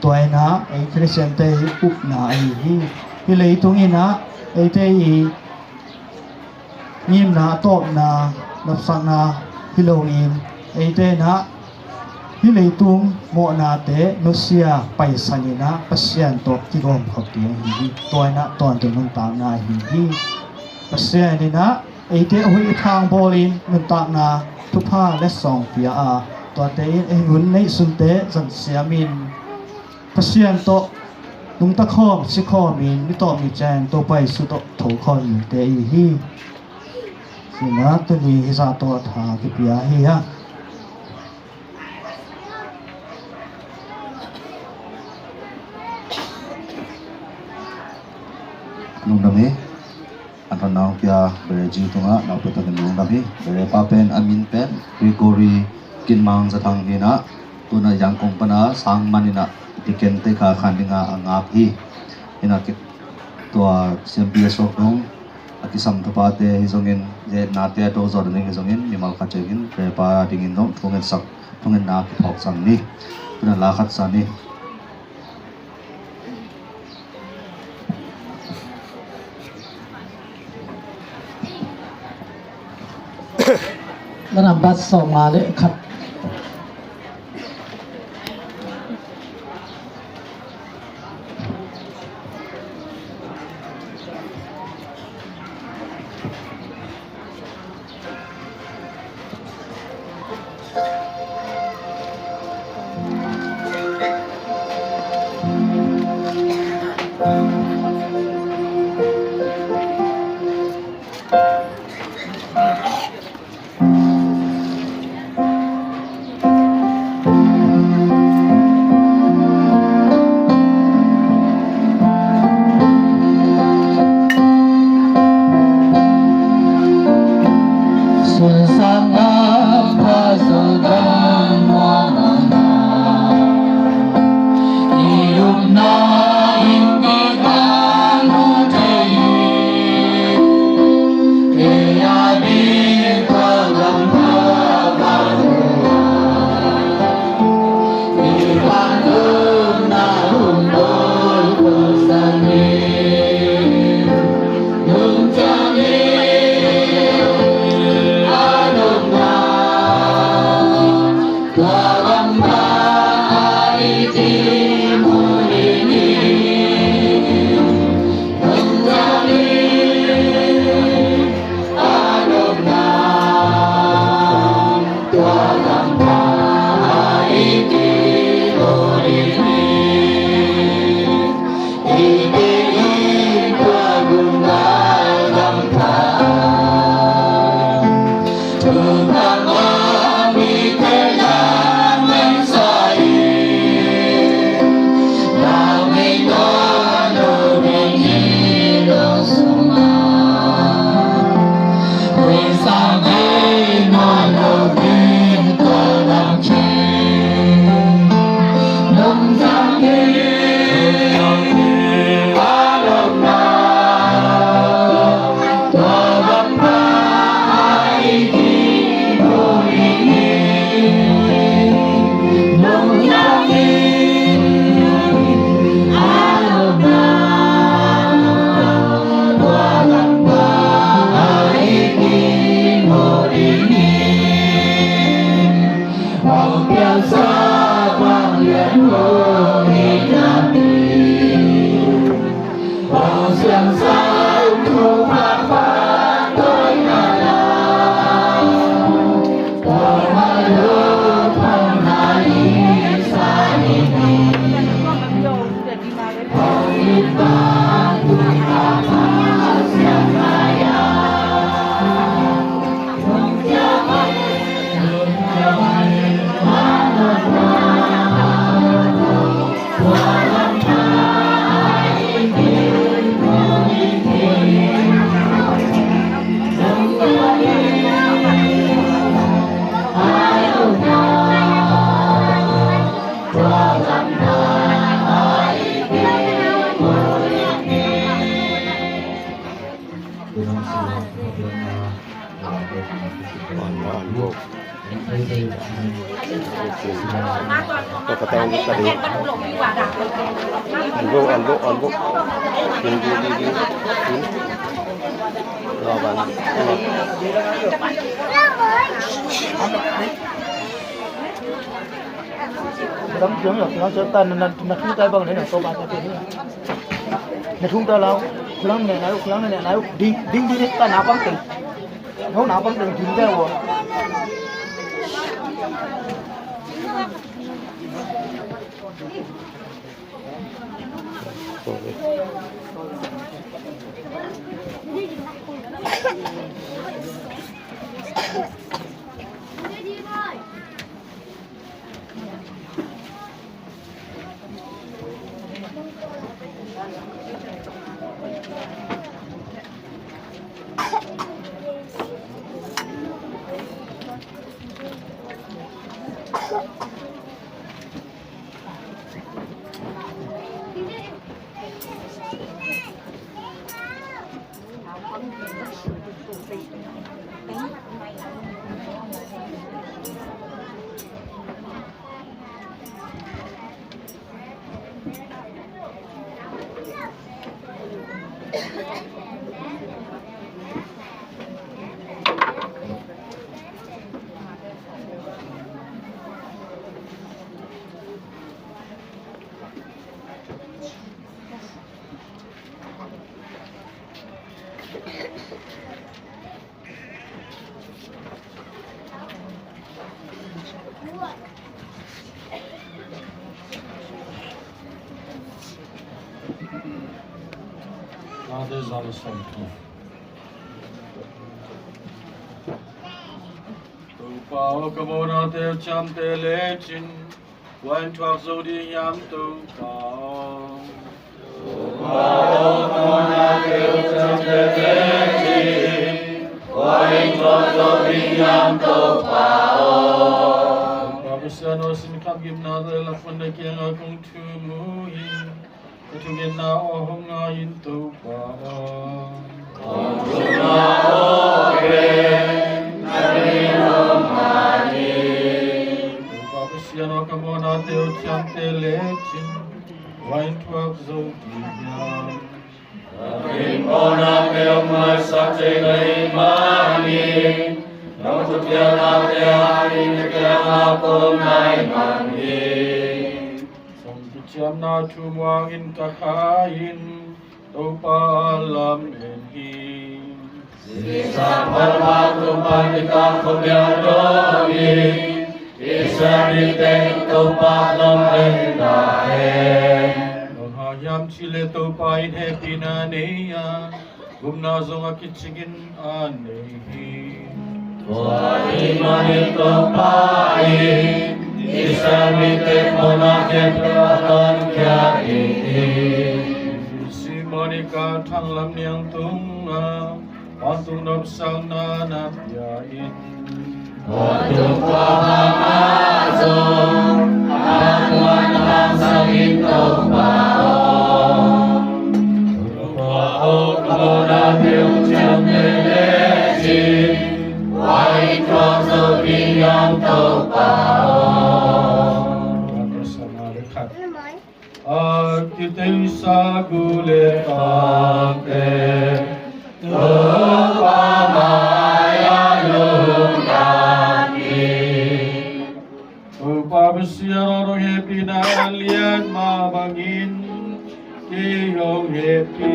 ตัวไอนะไอคริสเตียนเตอุปนาไอฮีฮิเลยตุงอินะไอเตอีนิมนาตอบนานับสักนาฮิโลอินไอเตนะฮิเลยตุงโมนาเตนุเซียไปสัญญาปัสยันโตกิโกมขบเตียงฮีตัวนะตอนตุงนุนตางนาฮีปัสยันนี่นะไอเตหุยทางบอลินนุนตางนาทุพาและสองเปียอาตัวเตอินเองุนในสุนเตจันเสียมินปัสยันโตนุงตะคอมสิคอมินมิโตมิแจงตัวไปสุโตโถคอนเตอีฮีสินะตัวนี้ฮิซาโตทากิเปียฮีฮะnung dami anton naung pia bereji tunga nau peta nung dami bere papen amin pen Gregory kinmang zatang hina tuna yangkong pana sang manina tiken te kha khandinga angap hi ina kit tua sempia sok nung ati sam thapa te hizongin je na te to zor ning hizongin mimal kha chegin pre pa dingin no thungen sak thungen na ki phok sang ni tuna la khat sa niระดับบัสส่งมาเลยครับ ก็กระแตงกระดิ่งอันโบดีรอวันTấm tiếng là nó sẽ tan là chúng ta bằng đấy là số 3 cái này. Này chúng ta lao, khlang này đi ta nào bằng tình. Nó nào bằng tình chúng ta rồi. Dat is alles van toe. Tupa okabona te cham te lechin, wan twak zodi yam tupa. Tupa okabona te cham te lechin, wan twak zodi yam tupa. Babusano sin kam gimna de la fonda kianga kung tumuyin. Tugena ohong ayin tupa. Tugena teo cham te le chin Wain thuak zo di yam Akin bona teo mai sa te lei mani Nau tu tia na te hari ne kia na pom nai mani Song tu chiam na tu muang in ka hain Tau pa lam en hi Sisa palma tu pandita kumya dogi Isa ni te tau pa lam en dahen Nong hayam chile tau pa in he pina neya Gumna zong akichigin anehi Tua imani tau pa in Isa ni te mona kepratan kya ini Monica thang lam niang tung na Pantung nop sang na nap yain Pantung kwa mazong Akuan lang sangin tong baong Kwa ho kamona piung chang melejin Wai kwa zo biyang tong baong Bersama dekat Kita sagule tante Tupamaya yungkani Upabasiaro hepinan lian mabangin Kiyong hepi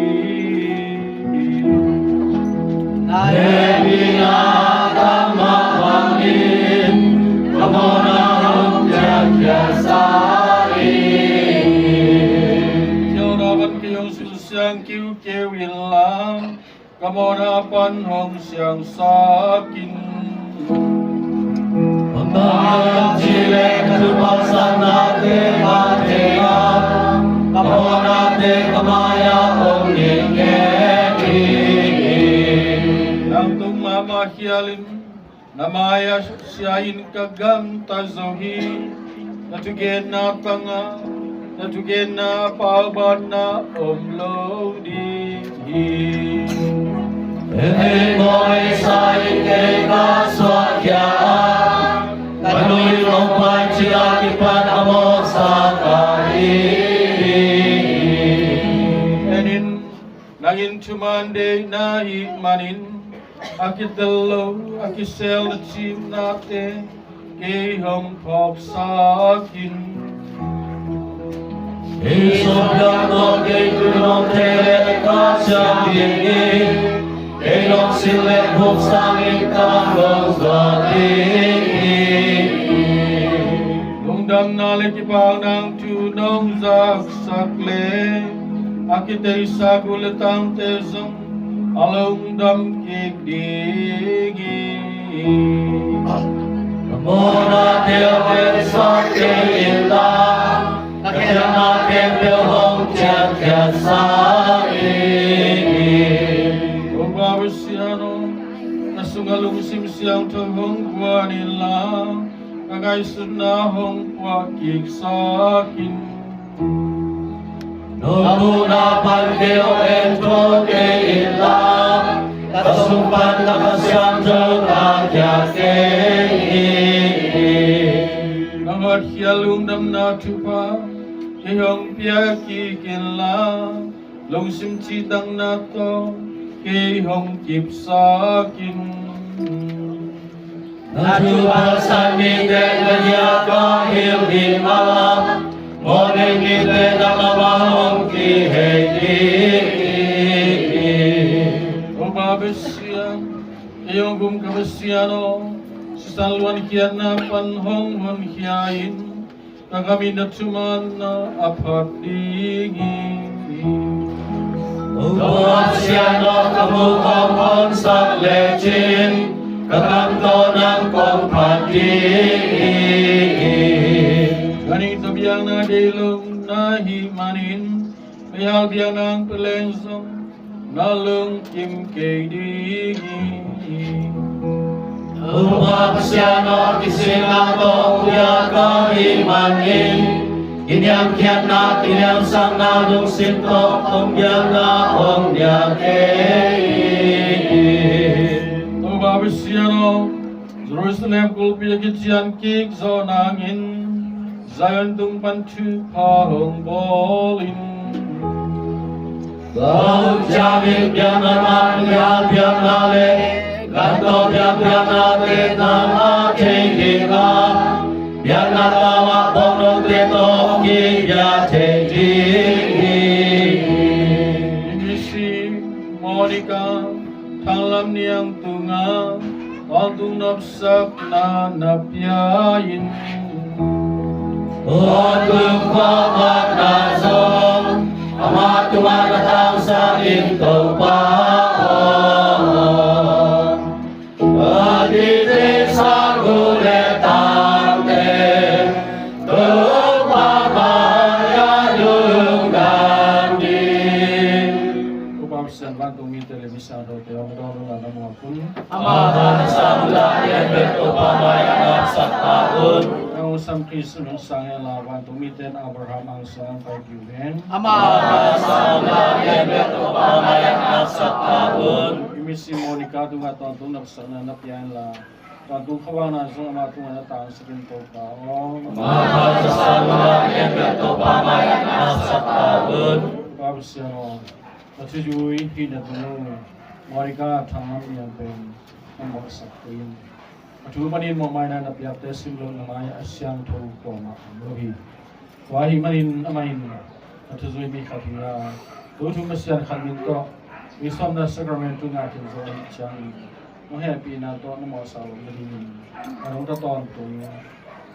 Nahepina kamabangin Kamona humjakyasari Siang kiu kiu ilang Kamona pan hong siang sakin Pembangan cile kedua sana te matea Kamona te kamaya hong ningeki Nang tung mama hialin Namaya siain kagam tazohi Natugen na tanga Natugena palbana omlodi Emoy sai ke kaswakya Kanui rompai cilakipan amo sakari Enin nangin tumande nahi manin Akitelo akisel chim nate Ke hong pop sakin Isop yang noge kunong tele kasya dingin Enok silek huk sangit tanggong zadingin Nungdam nalik ipang nang tunong zak sakle Akitay saguletang tezong along dam kik dingin Namona tewe sakte ilang Kaya natin bilhong tiyak kasari Kung babasiano Nasungalong simsiyang tuhong kwa nila Kagay sunahong wakik sakin Nunguna pagkeo ento ke ilang Kasumpan na kasyang jokak yakin Nangat hialung dam na tupa Kehong pia kikin la Long sim chitang na to Kehong kip sakin Natupa sa mite kanya kahil di malam Morning mite na kabahong kihekiki O babesya Kehong gumkabesya Salwan kian na panhong hon hiyain Kagami na tuman na apat dingin Upuan siya no kamukong hon sa lechin Kakamto ng kong dingin Ganito biyang na dilong na himanin Mayal biyang ng pelensong Nalong kim kay dingin Upapasyano kisingatong ya kahimanin Inyang kiat na tinyang sang nadong sintok Tongyang na ongya kei Upapasyano Jerusalem kulpi kitsian kik zonangin Zion tung pan chu pahong bolin Lau jamik bianaman ya bianale Ganto bianate nama cengkinga Bianatawa bono teto ki bia cengkingi Inisi Monica Tanglam niang tunga Altung napsak na napyain Altung pamat nasong Amat tumagatang sa intong paon Adite sa guletante Tung pamaya lungdangin Upamsan bantung mi televisado Teong doro na namapun Amahan sa mulayan beto pamaya sa taon Ang usam Kristo ng sangya lawan tumiten Abraham ang sang pag-iwen Amahan sa mulayan beto pamaya sa taon Imisi Monica tunga tontong napsana napyan la Tontong kawana sa amatunga na taon sa kinto kaong Amahan sa mulayan beto pamaya sa taon Pabsyan Natsujuy hinatunong Monica tangam niyan pen ang makasaktuin Atupanin mo may na napiyapte simulong na may asyang tulog ko makamaluhi. Wahi manin amain Natsujuy mi katina Tutu masyan kanin to Isam na sakramento natin sa siyang mahappy na to na mga sawang nalinin. Anong taton to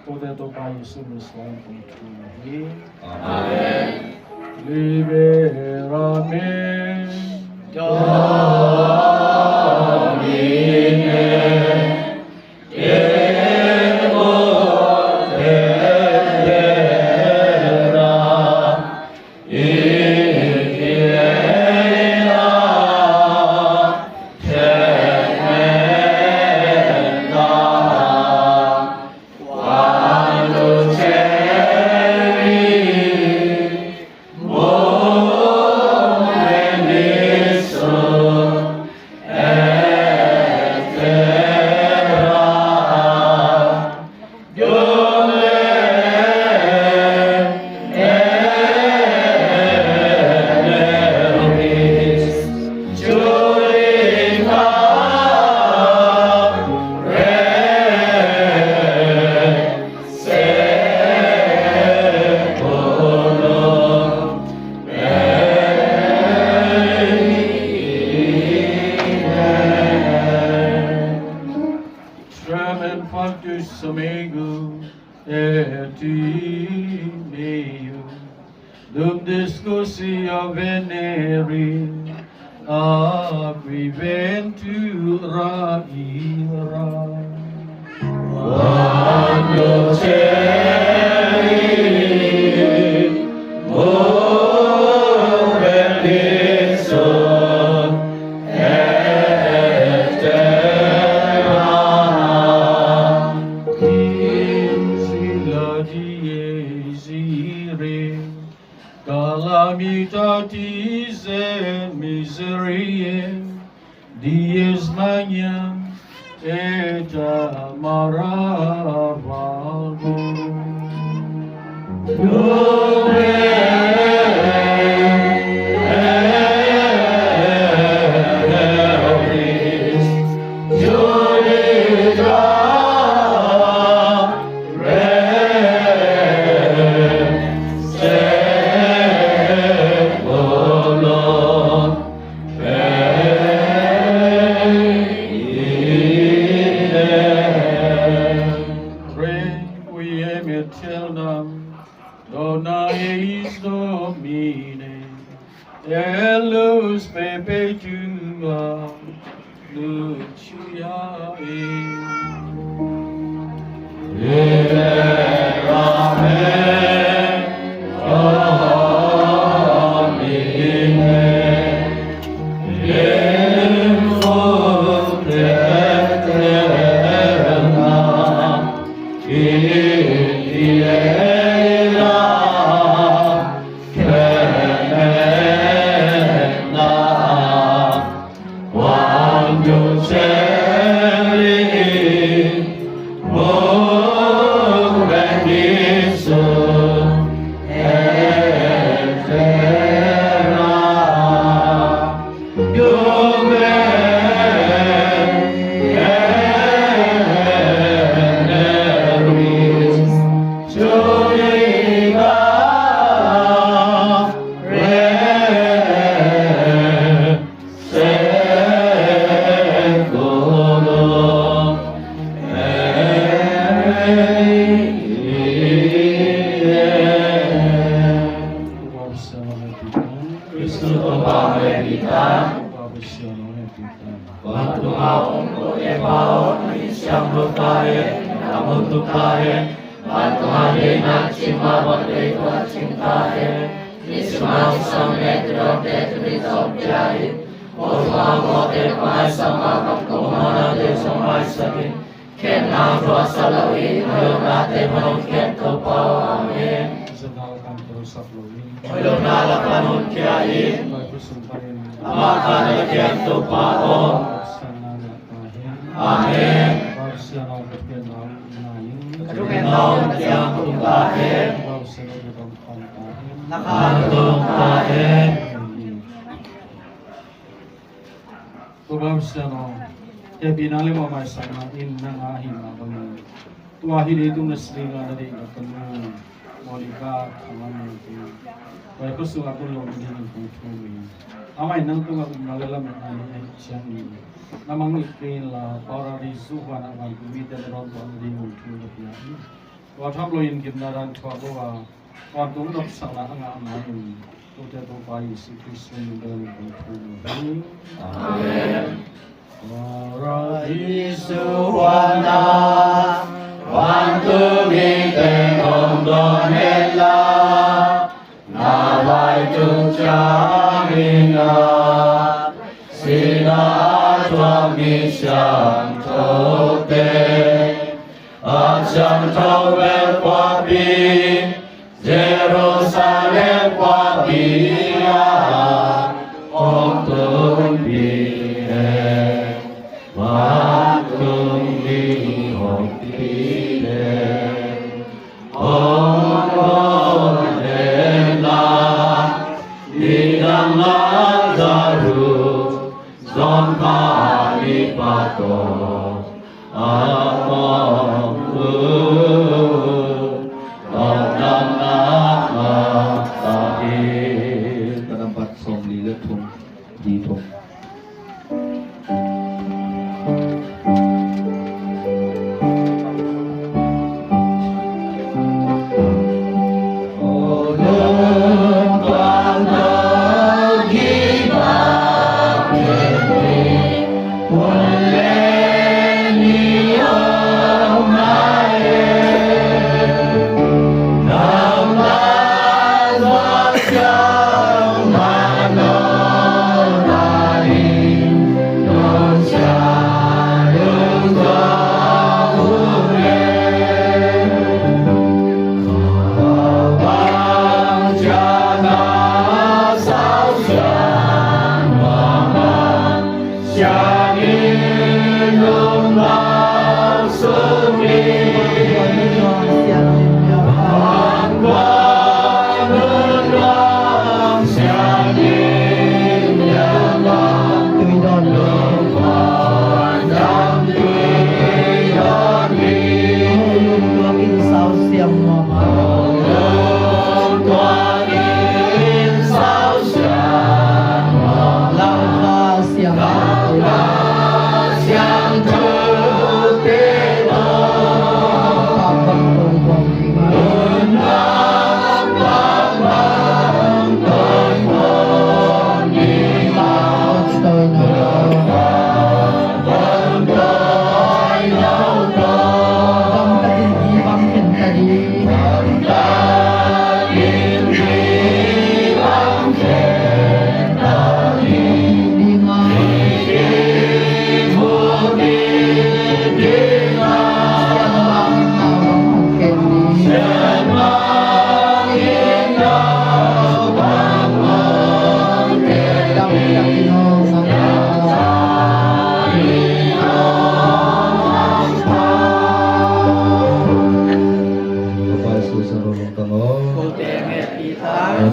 Potato pa Yesu Miswan kong tuhi. Amen. Liberame Domine Dum discussio veneri Agriventura ira Quando c'eri benedictum et terra Calamitatis et miseriae dies magnam et amaravago Dona eis Domine, Elus perpetua, Luciae. Liberame, Domine, in forte eterna, So Yang berkaya, namun tukaya, Tuhan nak cima berdiri Tuhan cintai, Nisma sampai terode terisop jahit, Tuhan berdiri pai sama kamu mana deh sampai sakit, Kena kuasa lawi, melunate menungken kepau amin. Melunalakan unkiain, amakan lekian tupao, amin. Nong yang tumpahin, nakang tumpahin. Tuhan siano, ya binali mamai sama inna ngahin abang. Tuahi itu neslinga dari ketemu molika kawan itu. Baik kusu aku loh dengan kucumi. Amai nang tu aku nagalam yang ciani. Namang ikin la para risu wana kan kumite ron ron di mungkin lebih. Waktu loin kindaran tua bawa waktu dok salah angah main. Tujuh tu bayi si Kristus dengan kucumi. Amin. Para risu wana wantu mite ondonela nawai tu jamina sina Tuami siang tope, siang tope papi, Jerusalem papi ya, untuk bihe, waktu bihe, orang lelah di dalam Lazarus. Zon kali pato amamku Tadam nama tahir Kadampat som lilet thung di thung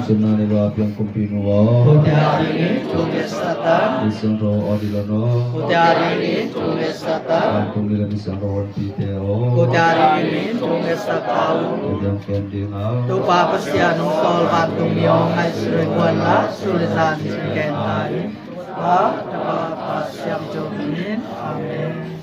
Senang niwa piang kumpinuwa. Hari ini tulis satan. Isang ro odilano. Hari ini tulis satan. Kantung nila isang ro piteo. Hari ini tulis satan. Yang kendingal. Tupa pasyanong sol patung yung ay surikuan la sulisan sikentai. Tupa pasyam jominin. Amen.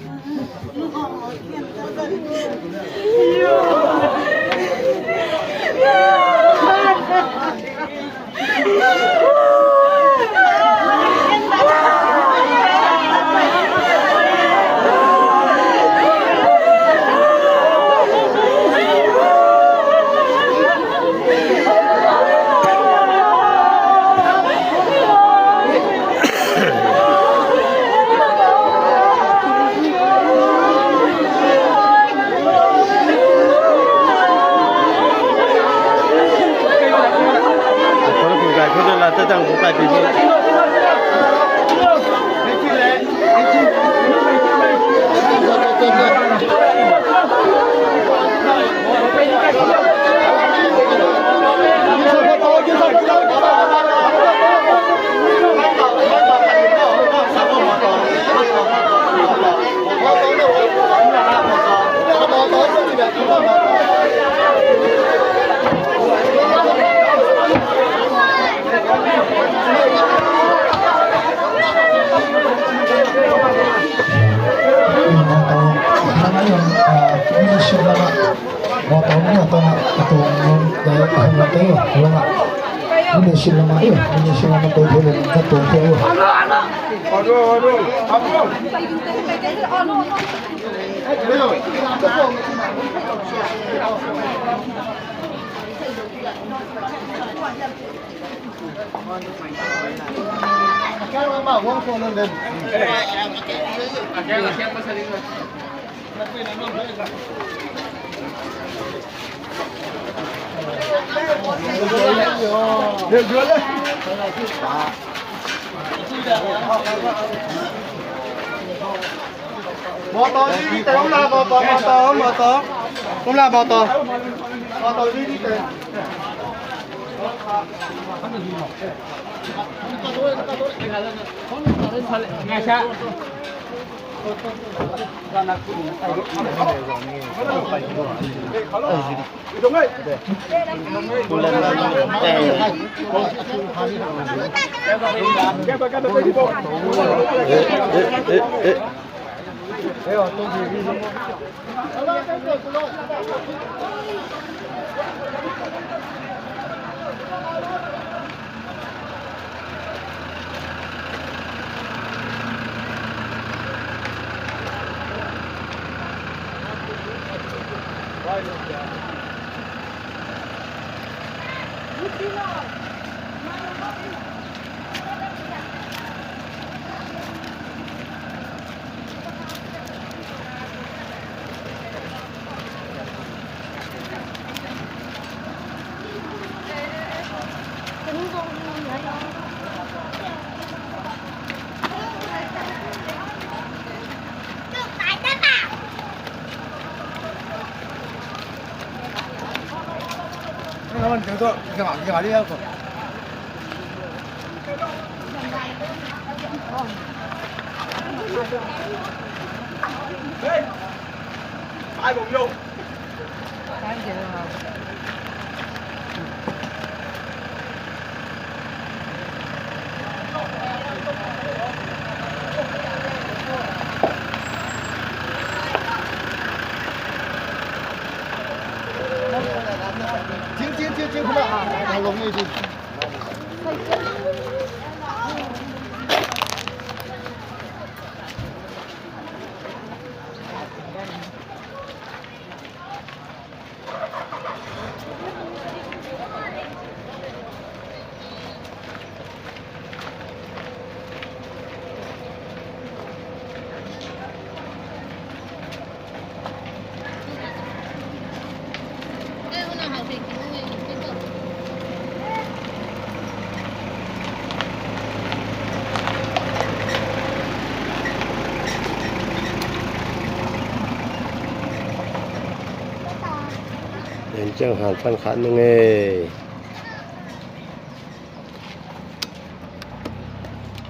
เห็นจังหันฟันขันยังไง